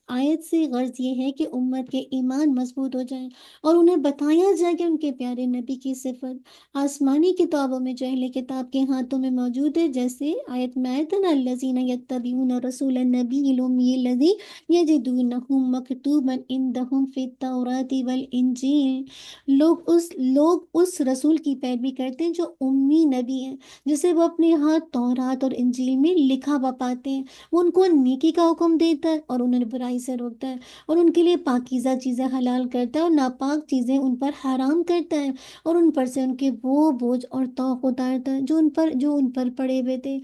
آیت سے غرض یہ ہے کہ امت کے ایمان مضبوط ہو جائیں اور انہیں بتایا جائے کہ ان کے پیارے نبی کی صفت آسمانی کتابوں میں جو اہل کتاب کے ہاتھوں میں موجود ہے، جیسے آیت میں آیت نا الذین یتبعون رسول النبی الامی الذی یجدونہ مکتوبا عندہم فی التوراۃ والانجیل. لوگ اس رسول کی پیروی کرتے ہیں جو امی نبی ہیں، جسے وہ اپنے ہاتھ تورات اور انجیل میں لکھا ہوا پاتے ہیں. وہ ان کو نیکی کا حکم دیتا ہے اور انہیں برائی برائی سے روکتا ہے اور ان کے لیے پاکیزہ چیزیں حلال کرتا ہے اور ناپاک چیزیں ان پر حرام کرتا ہے اور ان پر سے ان کے وہ بوجھ اور طوق اتارتا ہے جو ان پر پڑے ہوئے تھے۔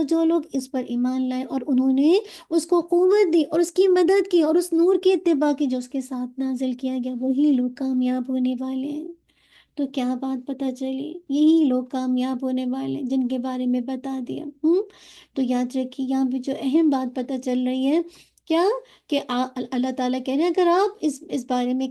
جو لوگ اس پر ایمان لائے اور انہوں نے اس کو قوت دی اور اس کی مدد کی اور اس نور کی اتباع کی جو اس کے ساتھ نازل کیا گیا، وہی لوگ کامیاب ہونے والے ہیں۔ تو کیا بات پتہ چلی؟ یہی لوگ کامیاب ہونے والے جن کے بارے میں بتا دیا۔ تو یاد رکھیے یہاں پہ جو اہم بات پتہ چل رہی ہے کیا کہ اللہ تعالیٰ کہہ رہے ہیں اگر آپ اس بارے میں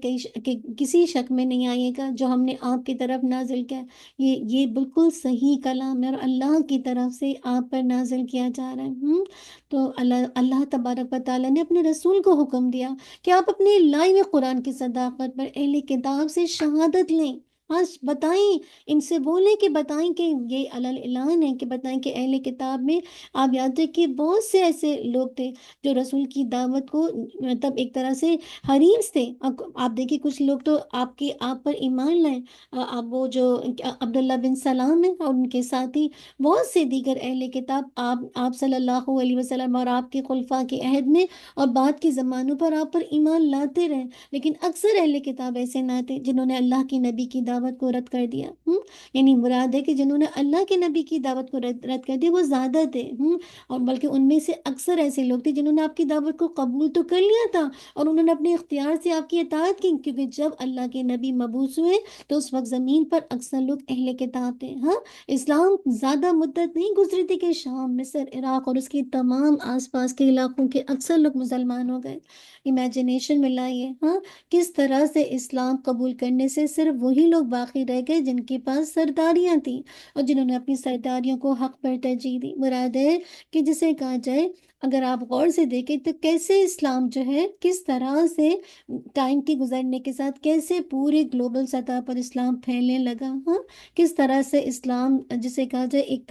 کسی شک میں نہیں آئیے گا جو ہم نے آپ کی طرف نازل کیا، یہ بالکل صحیح کلام ہے اور اللہ کی طرف سے آپ پر نازل کیا جا رہا ہے۔ تو اللہ تبارک و تعالیٰ نے اپنے رسول کو حکم دیا کہ آپ اپنے لائے ہوئے قرآن کی صداقت پر اہل کتاب سے شہادت لیں۔ ہاں بتائیں، ان سے بولیں کہ بتائیں کہ یہ اعلان ہے کہ بتائیں کہ اہل کتاب میں آپ یاد رکھیے بہت سے ایسے لوگ تھے جو رسول کی دعوت کو مطلب ایک طرح سے حریص تھے۔ آپ دیکھیے کچھ لوگ تو آپ پر ایمان لائے، آپ وہ جو عبداللہ بن سلام ہیں اور ان کے ساتھی بہت سے دیگر اہل کتاب آپ صلی اللہ علیہ وسلم اور آپ کے خلفاء کے عہد میں اور بعد کے زمانوں پر آپ پر ایمان لاتے رہے، لیکن اکثر اہل کتاب ایسے نہ تھے جنہوں نے اللہ کی نبی کی دعوت کو رد کر دیا۔ یعنی مراد ہے کہ جنہوں نے اللہ کے نبی کی دعوت کو رد کر دیا وہ زیادہ تھے، اور بلکہ ان میں سے اکثر ایسے لوگ تھے جنہوں نے آپ کی دعوت کو قبول تو کر لیا تھا اور انہوں نے اپنے اختیار سے آپ کی اطاعت کی، کیونکہ جب اللہ کے نبی مبعوث ہوئے تو اس وقت زمین پر اکثر لوگ اہل کتاب تھے۔ اسلام زیادہ مدت نہیں گزری تھی کہ شام، مصر، عراق اور اس کے تمام آس پاس کے علاقوں کے اکثر لوگ مسلمان ہو گئے۔ امیجنیشن میں لائیے کس طرح سے اسلام قبول کرنے سے صرف وہی لوگ باقی رہ گئے جن کے پاس سرداریاں تھیں اور جنہوں نے اپنی سرداریوں کو حق پر ترجیح دی۔ مراد ہے کہ جسے کہا جائے اگر آپ غور سے دیکھیں تو کیسے اسلام جو ہے کس طرح سے ٹائم کے گزرنے کے ساتھ کیسے پورے گلوبل سطح پر اسلام پھیلنے لگا، کس طرح سے اسلام جسے کہا جائے ایک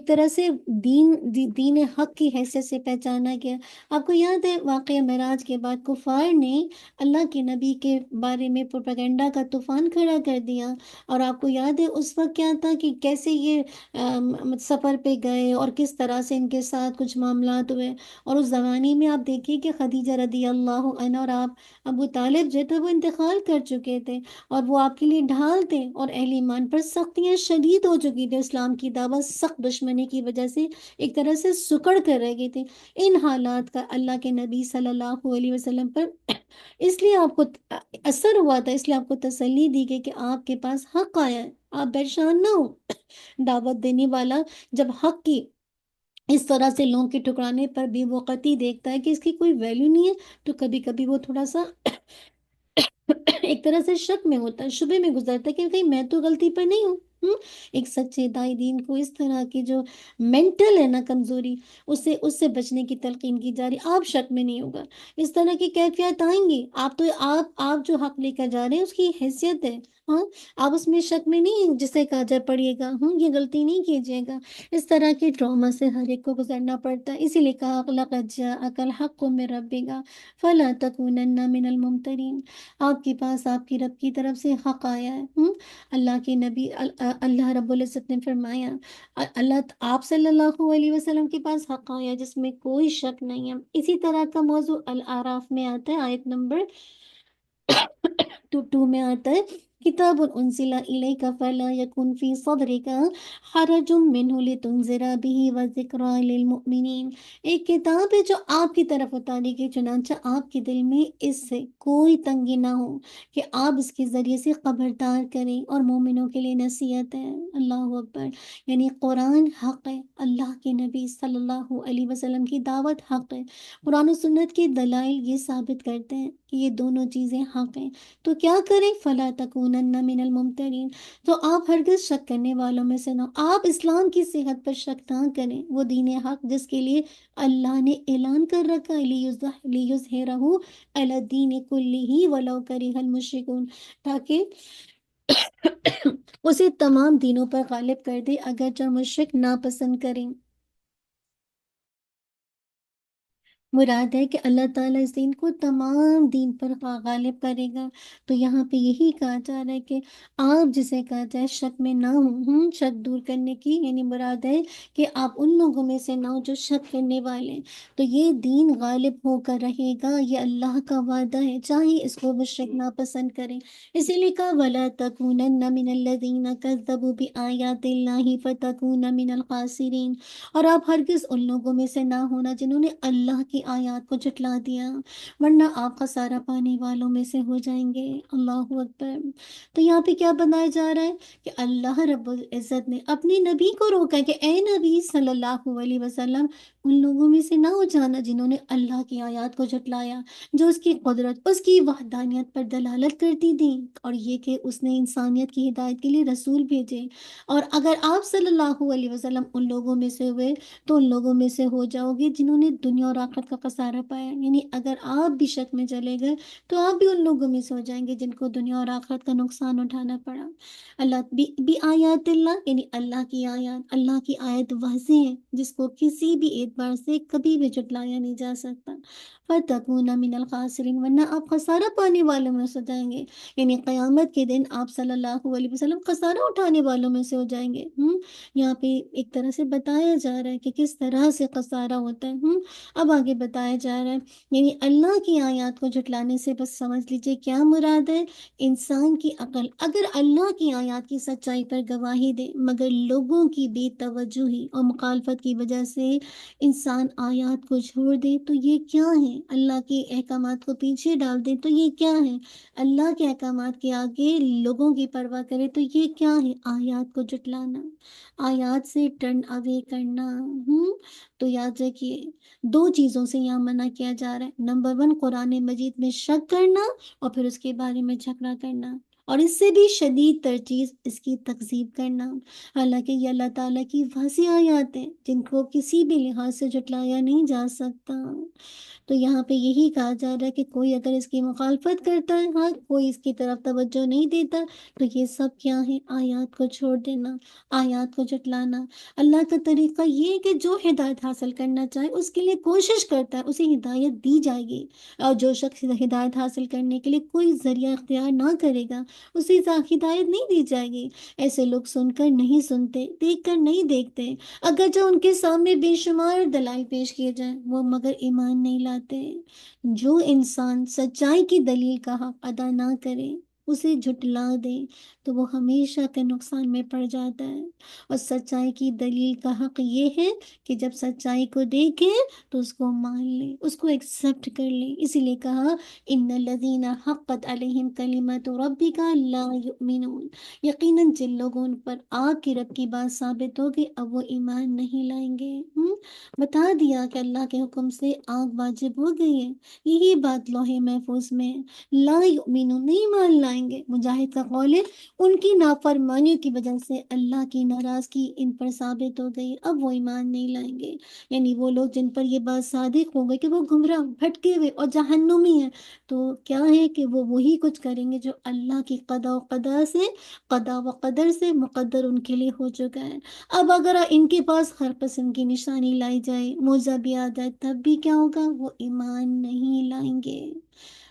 طرح سے دین حق کی حیثیت سے پہچانا گیا۔ آپ کو یاد ہے واقعہ معراج کے بعد کفار نے اللہ کے نبی کے بارے میں پروپیگنڈا کا طوفان کھڑا کر دیا، اور آپ کو یاد ہے اس وقت کیا تھا کہ کیسے یہ سفر پہ گئے اور کس طرح سے ان کے ساتھ کچھ معاملات ہوئے، اور اس زمانے میں آپ دیکھیے کہ خدیجہ رضی اللہ عنہا اور آپ ابو طالب جو تھے وہ انتقال کر چکے تھے اور وہ آپ کے لیے ڈھال تھے، اور اہل ایمان پر سختیاں شدید ہو چکی تھی، اسلام کی دعوت سخت دشمنی کی وجہ سے ایک طرح سے سکڑ کر رہ گئی تھی۔ ان حالات کا اللہ کے نبی صلی اللہ علیہ وسلم پر اس لیے آپ کو اثر ہوا تھا، اس لیے آپ کو تسلی دی گئی کہ آپ کے پاس حق آیا ہے، آپ پریشان نہ ہو۔ دعوت دینے والا جب حق کی اس طرح سے لوگوں کے ٹکرانے پر بھی وقتی دیکھتا ہے کہ اس کی کوئی ویلیو نہیں ہے تو کبھی کبھی وہ تھوڑا سا ایک طرح سے شک میں ہوتا ہے، شبے میں گزرتا ہے کہ کہیں میں تو غلطی پر نہیں ہوں۔ ایک سچے دائی دین کو اس طرح کی جو مینٹل ہے نا کمزوری، اس سے بچنے کی تلقین کی جا رہی، آپ شک میں نہیں ہوگا، اس طرح کی کیفیت آئیں گی، آپ جو حق لے کر جا رہے ہیں اس کی حیثیت ہے، آپ اس میں شک میں نہیں جسے کہا جائے پڑھیے گا، یہ غلطی نہیں کیجیے گا۔ اس طرح کے ٹراما سے ہر ایک کو گزرنا پڑتا ہے، اسی لیے کہا لَقَدْ جَاءَكَ الْحَقُّ مِن رَبِّكَ فَلَا تَكُونَنَّ مِنَ الْمُمْتَرِينَ۔ آپ کے پاس آپ کی رب کی طرف سے حق آیا ہے۔ اللہ کے نبی اللہ رب العزت نے فرمایا اللہ آپ صلی اللہ علیہ وسلم کے پاس حق آیا جس میں کوئی شک نہیں ہے۔ اسی طرح کا موضوع الاعراف میں آتا ہے، آیت نمبر 2 میں آتا ہے کتاب انزل الیک فلا یکن فی صدرک حرج منہ لتنذر بہ وذکری للمؤمنین۔ ایک کتاب ہے جو آپ کی طرف اتاری گئی، چنانچہ آپ کے دل میں اس سے کوئی تنگی نہ ہو کہ آپ اس کے ذریعے سے خبردار کریں، اور مومنوں کے لیے نصیحت ہے۔ اللہ اکبر، یعنی قرآن حق ہے، اللہ کے نبی صلی اللہ علیہ وسلم کی دعوت حق ہے، قرآن و سنت کے دلائل یہ ثابت کرتے ہیں کہ یہ دونوں چیزیں حق ہیں۔ تو کیا کریں؟ فلا تکونن من الممترین، تو آپ ہرگز شک کرنے والوں میں سے نہ ہو۔ آپ اسلام کی صحت پر شک نہ کریں، وہ دین حق جس کے لیے اللہ نے اعلان کر رکھا ہے لیظہرہ علی الدین کلہ ولو کرہ المشرکون، تاکہ اسے تمام دینوں پر غالب کر دے اگر جو مشرک ناپسند کریں۔ مراد ہے کہ اللہ تعالیٰ اس دین کو تمام دین پر غالب کرے گا۔ تو یہاں پہ یہی کہا جا رہا ہے کہ آپ جسے کہا جائے شک میں نہ ہوں، شک دور کرنے کی یعنی مراد ہے کہ آپ ان لوگوں میں سے نہ ہو جو شک کرنے والے ہیں۔ تو یہ دین غالب ہو کر رہے گا، یہ اللہ کا وعدہ ہے، چاہے اس کو مشرک ناپسند کریں۔ اسی لیے کہا وَلَا تَكُونَنَّ مِنَ الَّذِينَ كَذَّبُوا بِآيَاتِ اللَّهِ فَتَكُونَ مِنَ الْخَاسِرِينَ۔ اور آپ ہرگز ان لوگوں میں سے نہ ہونا جنہوں نے اللہ کی آیات کو جھٹلا دیا، ورنہ آپ خسارہ پانے والوں میں سے ہو جائیں گے۔ اللہ اکبر۔ تو یہاں پہ کیا بتایا جا رہا ہے کہ اللہ رب العزت نے اپنے نبی کو روکا ہے کہ اے نبی صلی اللہ علیہ وسلم ان لوگوں میں سے نہ ہو جانا جنہوں نے اللہ کی آیات کو جھٹلایا، جو اس کی قدرت، اس کی وحدانیت پر دلالت کرتی تھی، اور یہ کہ اس نے انسانیت کی ہدایت کے لیے رسول بھیجے۔ اور اگر آپ صلی اللہ علیہ وسلم ان لوگوں میں سے ہوئے تو ان لوگوں میں سے ہو جاؤ گے جنہوں نے دنیا اور آخرت کا خسارہ پایا، یعنی اگر آپ بھی شک میں چلے گئے تو آپ بھی ان لوگوں میں سے ہو جائیں گے جن کو دنیا اور آخرت کا نقصان اٹھانا پڑا۔ اللہ بھی آیات اللہ یعنی اللہ کی آیات، اللہ کی آیت واضح ہے جس کو کسی بھی اعتبار سے کبھی بھی جھٹلایا نہیں جا سکتا۔ فَتَكُونَ مِنَ الْخَاسِرِينَ، ورنہ آپ خسارہ پانے والوں میں سے ہو جائیں گے، یعنی قیامت کے دن آپ صلی اللہ علیہ وسلم خسارہ اٹھانے والوں میں سے ہو جائیں گے۔ یہاں پہ ایک طرح سے بتایا جا رہا ہے کہ کس طرح سے خسارہ ہوتا ہے۔ اب آگے بتایا جا رہا ہے یعنی اللہ کی آیات کو جھٹلانے سے بس سمجھ لیجئے کیا مراد ہے، انسان کی عقل اگر اللہ کی آیات کی سچائی پر گواہی دے مگر لوگوں کی بے توجہی اور مخالفت کی وجہ سے انسان آیات کو چھوڑ دے تو یہ کیا ہے، اللہ کے احکامات کو پیچھے ڈال دے تو یہ کیا ہے، اللہ کے احکامات کے آگے لوگوں کی پرواہ کرے تو یہ کیا ہے، آیات کو جھٹلانا، آیات سے ٹرن اوے کرنا۔ تو یاد رکھیے دو چیزوں سے یہاں منع کیا جا رہا ہے، نمبر 1 قرآن مجید میں شک کرنا اور پھر اس کے بارے میں جھگڑا کرنا، اور اس سے بھی شدید تر چیز اس کی تکذیب کرنا، حالانکہ یہ اللہ تعالیٰ کی واضح آیات ہیں جن کو کسی بھی لحاظ سے جھٹلایا نہیں جا سکتا۔ تو یہاں پہ یہی کہا جا رہا ہے کہ کوئی اگر اس کی مخالفت کرتا ہے، ہاں کوئی اس کی طرف توجہ نہیں دیتا، تو یہ سب کیا ہے، آیات کو چھوڑ دینا، آیات کو جھٹلانا۔ اللہ کا طریقہ یہ ہے کہ جو ہدایت حاصل کرنا چاہے اس کے لیے کوشش کرتا ہے اسے ہدایت دی جائے گی، اور جو شخص ہدایت حاصل کرنے کے لیے کوئی ذریعہ اختیار نہ کرے گا اسے ہدایت نہیں دی جائے گی۔ ایسے لوگ سن کر نہیں سنتے، دیکھ کر نہیں دیکھتے، اگر جو ان کے سامنے بے شمار دلائل پیش کیے جائیں وہ مگر ایمان نہیں لاتے۔ جو انسان سچائی کی دلیل کا حق ادا نہ کرے، اسے جھٹلا دے تو وہ ہمیشہ کے نقصان میں پڑ جاتا ہے۔ اور سچائی کی دلیل کا حق یہ ہے کہ جب سچائی کو دیکھے تو اس کو مان لے، اس کو ایکسپٹ کر لے۔ اسی لیے کہا ان الذین حقت علیہم کلمۃ ربک لا یؤمنون، یقیناً جن لوگوں پر آپ کی رب کی بات ثابت ہوگی اب وہ ایمان نہیں لائیں گے۔ بتا دیا کہ اللہ کے حکم سے آگ واجب ہو گئی ہے، یہی بات لوح محفوظ میں ہے۔ لا یؤمنون، نہیں مان لائیں گے۔ مجاہد کا قول ہے ان کی نافرمانیوں کی وجہ سے اللہ کی ناراضگی ان پر ثابت ہو گئی، اب وہ ایمان نہیں لائیں گے۔ یعنی وہ لوگ جن پر یہ بات صادق ہو گئی کہ وہ گمراہ، بھٹکے ہوئے اور جہنمی ہیں، تو کیا ہے کہ وہ وہی کچھ کریں گے جو اللہ کی قضا و قدر سے مقدر ان کے لیے ہو چکا ہے۔ اب اگر ان کے پاس ہر قسم کی نشانی لائی جائے، معجزہ بھی آ جائے، تب بھی کیا ہوگا، وہ ایمان نہیں لائیں گے۔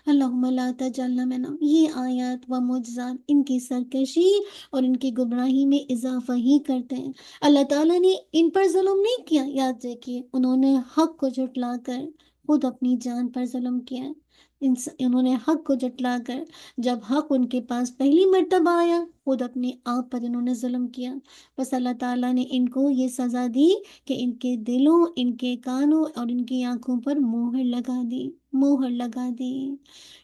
اللہم لا تجعلنا منہم۔ یہ آیات و معجزات ان کی سرکشی اور ان کی گمراہی میں اضافہ ہی کرتے ہیں۔ اللہ تعالیٰ نے ان پر ظلم نہیں کیا، یاد رکھیے انہوں نے حق کو جھٹلا کر خود اپنی جان پر ظلم کیا۔ انہوں نے حق کو جھٹلا کر جب حق ان کے پاس پہلی مرتبہ آیا خود اپنے آپ پر انہوں نے ظلم کیا، بس اللہ تعالیٰ نے ان کو یہ سزا دی کہ ان کے دلوں، ان کے کانوں اور ان کی آنکھوں پر مہر لگا دی۔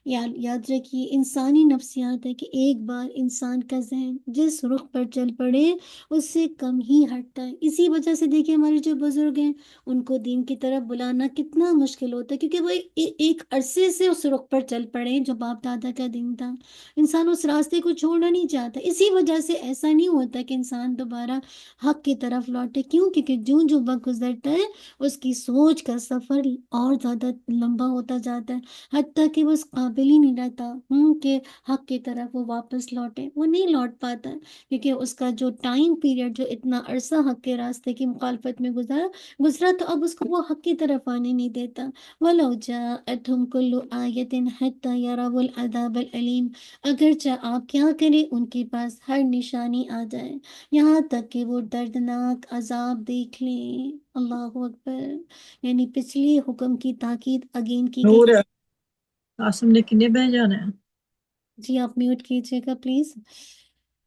یاد رکھیے انسانی نفسیات ہے کہ ایک بار انسان کا ذہن جس رخ پر چل پڑے اس سے کم ہی ہٹتا ہے۔ اسی وجہ سے دیکھیں ہمارے جو بزرگ ہیں ان کو دین کی طرف بلانا کتنا مشکل ہوتا ہے، کیونکہ وہ ایک عرصے سے اس رخ پر چل پڑے جو باپ دادا کا دین تھا۔ انسان اس راستے کو چھوڑنا نہیں چاہتا، اسی وجہ سے ایسا نہیں ہوتا کہ انسان دوبارہ حق کی طرف لوٹے. کیوں؟ کیونکہ جو وقت گزرتا ہے اس کی سوچ کا سفر اور زیادہ لمبا ہوتا جاتا ہے، حتیٰ کہ وہ اس قابل ہی نہیں رہتا کہ حق کی طرف وہ واپس لوٹے. وہ نہیں لوٹ پاتا ہے کیونکہ اس کا جو ٹائم پیریڈ، جو اتنا عرصہ حق کے راستے کی مخالفت میں گزرا تو اب اس کو وہ حق کی طرف آنے نہیں دیتا. وَلَوْ جَاءَتْهُمْ كُلُّ آيَةٍ حَتَّى يَرَوُا الْعَذَابَ الْأَلِيمَ، اگرچہ آپ کیا کریں ان کے پاس ہر نشانی آ جائے یہاں تک کہ وہ دردناک عذاب دیکھ لیں. اللہ اکبر. یعنی پچھلی حکم کی تاکید اگین کی گئی. نور قاسم نے کنے بہ جانا ہے؟ جی آپ میوٹ کیجیے گا پلیز.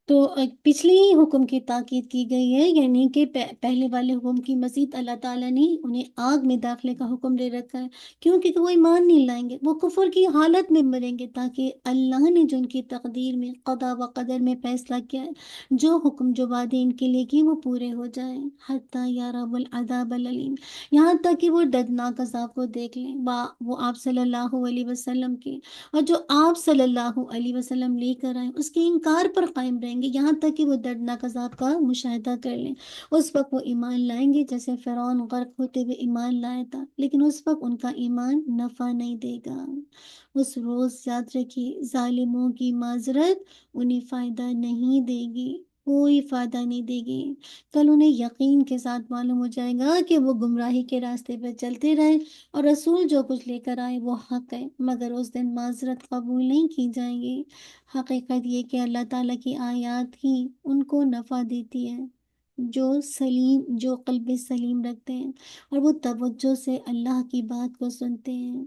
تو پچھلی ہی حکم کی تاکید کی گئی ہے، یعنی کہ پہلے والے حکم کی مزید اللہ تعالیٰ نے انہیں آگ میں داخلے کا حکم دے رکھا ہے. کیوں؟ کہ وہ ایمان نہیں لائیں گے، وہ کفر کی حالت میں مریں گے، تاکہ اللہ نے جو ان کی تقدیر میں، قضا و قدر میں فیصلہ کیا ہے، جو حکم جو وعدے ان کے لیے کی وہ پورے ہو جائیں. حتی یروا العذاب العلیم، یہاں تک کہ وہ دردناک عذاب کو دیکھ لیں. وہ آپ صلی اللہ علیہ وسلم کے اور جو آپ صلی اللہ علیہ وسلم لے کر آئیں اس کے انکار پر قائم رہیں گے یہاں تک کہ وہ دردناک عذاب کا مشاہدہ کر لیں. اس وقت وہ ایمان لائیں گے جیسے فرعون غرق ہوتے ہوئے ایمان لایا تھا، لیکن اس وقت ان کا ایمان نفع نہیں دے گا. اس روز یاد رکھیے ظالموں کی معذرت انہیں فائدہ نہیں دے گی، کوئی فائدہ نہیں دے گی. کل انہیں یقین کے ساتھ معلوم ہو جائے گا کہ وہ گمراہی کے راستے پہ چلتے رہیں اور رسول جو کچھ لے کر آئے وہ حق ہے، مگر اس دن معذرت قبول نہیں کی جائیں گی. حقیقت یہ کہ اللہ تعالیٰ کی آیات ہی ان کو نفع دیتی ہے جو قلب سلیم رکھتے ہیں اور وہ توجہ سے اللہ کی بات کو سنتے ہیں.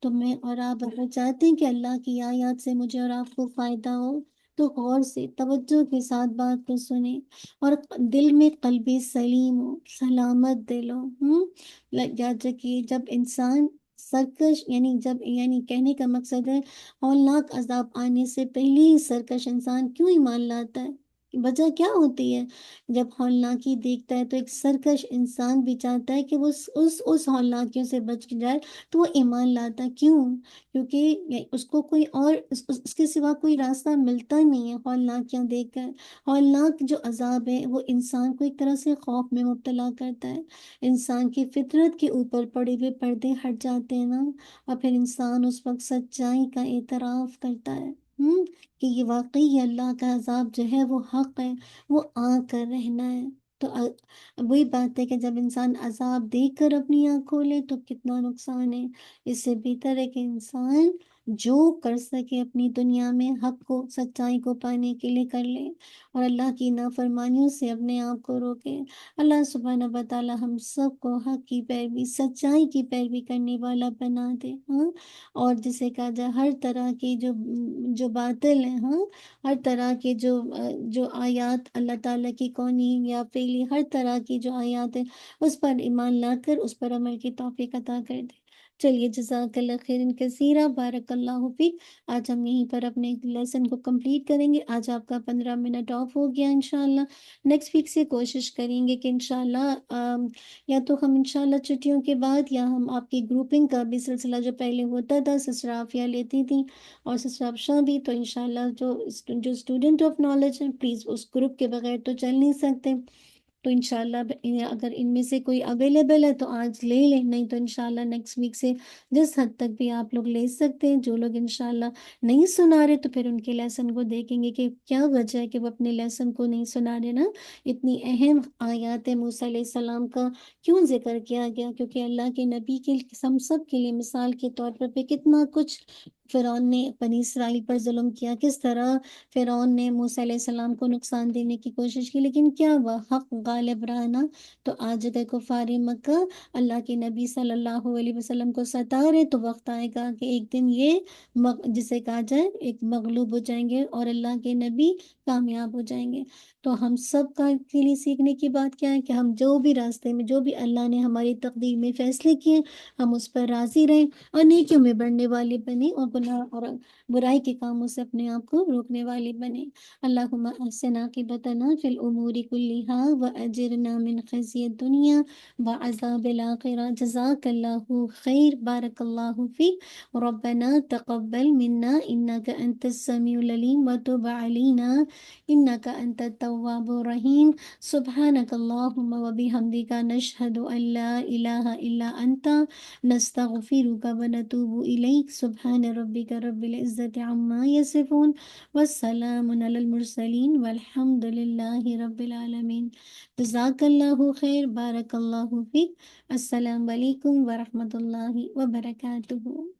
تو میں اور آپ اگر چاہتے ہیں کہ اللہ کی آیات سے مجھے اور آپ کو فائدہ ہو تو غور سے توجہ کے ساتھ بات کو سنیں اور دل میں قلب سلیم ہو، سلامت دل ہو. یاد رکھیے جب انسان سرکش یعنی کہنے کا مقصد ہے ہولناک عذاب آنے سے پہلے ہی سرکش انسان کیوں ایمان لاتا ہے؟ وجہ کیا ہوتی ہے؟ جب ہولناکی دیکھتا ہے تو ایک سرکش انسان بھی چاہتا ہے کہ وہ اس ہولناکیوں سے بچ جائے تو وہ ایمان لاتا ہے. کیوں؟ کیونکہ اس کو کوئی اور اس کے سوا کوئی راستہ ملتا نہیں ہے ہولناکیاں دیکھ کر. ہولناک جو عذاب ہے وہ انسان کو ایک طرح سے خوف میں مبتلا کرتا ہے. انسان کی فطرت کے اوپر پڑے ہوئے پردے ہٹ جاتے ہیں نا، اور پھر انسان اس وقت سچائی کا اعتراف کرتا ہے کہ یہ واقعی اللہ کا عذاب جو ہے وہ حق ہے، وہ آ کر رہنا ہے. تو وہی بات ہے کہ جب انسان عذاب دیکھ کر اپنی آنکھ کھولے تو کتنا نقصان ہے. اس سے بہتر ہے کہ انسان جو کر سکے اپنی دنیا میں حق کو، سچائی کو پانے کے لیے کر لے اور اللہ کی نافرمانیوں سے اپنے آپ کو روکے. اللہ سبحانہ و تعالی ہم سب کو حق کی پیروی، سچائی کی پیروی کرنے والا بنا دے. اور جسے کہا جائے ہر طرح کی جو باطل ہیں، ہر طرح کے جو آیات اللہ تعالیٰ کی کونی یا فعلی، ہر طرح کی جو آیات ہیں اس پر ایمان لا کر اس پر عمل کی توفیق عطا کر دے. چلیے جزاک اللہ خیر کثیرہ، بارک اللہ فیک. آج ہم یہیں پر اپنے لیسن کو کمپلیٹ کریں گے. آج آپ کا 15 منٹ آف ہو گیا انشاءاللہ. نیکسٹ ویک سے کوشش کریں گے کہ انشاءاللہ یا تو ہم انشاءاللہ چھٹیوں کے بعد یا ہم آپ کی گروپنگ کا بھی سلسلہ جو پہلے ہوتا تھا، سسٹر عافیہ لیتی تھیں اور سسٹر افشاں بھی، تو انشاءاللہ جو اسٹوڈنٹ آف نالج ہیں پلیز اس گروپ کے بغیر تو چل نہیں سکتے. تو انشاءاللہ اگر ان میں سے کوئی اویلیبل ہے تو آج لے لیں، نہیں تو انشاءاللہ نیکسٹ ویک سے جس حد تک بھی آپ لوگ لے سکتے ہیں. جو لوگ انشاءاللہ نہیں سنا رہے تو پھر ان کے لیسن کو دیکھیں گے کہ کیا وجہ ہے کہ وہ اپنے لیسن کو نہیں سنا رہے نا. اتنی اہم آیات موسیٰ علیہ السلام کا کیوں ذکر کیا گیا؟ کیونکہ اللہ کے نبی کے ہم سب کے لیے مثال کے طور پر کتنا کچھ فرعون نے بنی اسرائیل پر ظلم کیا، کس طرح فرعون نے موسیٰ علیہ السلام کو نقصان دینے کی کوشش کی، لیکن کیا ہوا؟ حق غالب رہا نا. تو آج اگر کفار مکہ اللہ کے نبی صلی اللہ علیہ وسلم کو ستا رہے تو وقت آئے گا کہ ایک دن یہ جسے کہا جائے ایک مغلوب ہو جائیں گے اور اللہ کے نبی کامیاب ہو جائیں گے. تو ہم سب کا کے لیے سیکھنے کی بات کیا ہے کہ ہم جو بھی راستے میں، جو بھی اللہ نے ہماری تقدیر میں فیصلے کیے، ہم اس پر راضی رہیں اور نیکیوں میں بڑھنے والے بنیں اور گناہ اور برائی کے کاموں سے اپنے آپ کو روکنے والے بنے۔ اللہم احسن عاقبتنا فی الامور کلہا واجرنا من خزی الدنیا وعذاب الآخرہ۔ جزاک اللہ خیر، بارک اللہ فیک۔ ربنا تقبل منا انک انت السمیع العلیم وتب علینا انک انت التواب الرحیم۔ سبحانک اللہم وبحمدک نشہد ان لا الہ الا انت نستغفرک ونتوب الیک۔ سبحان ربک رب العزت عما یصفون والسلام علی المرسلین والحمد للہ رب العالمین۔ جزاک اللہ خیر، بارک اللہ فیک۔ السلام علیکم ورحمۃ اللہ وبرکاتہ۔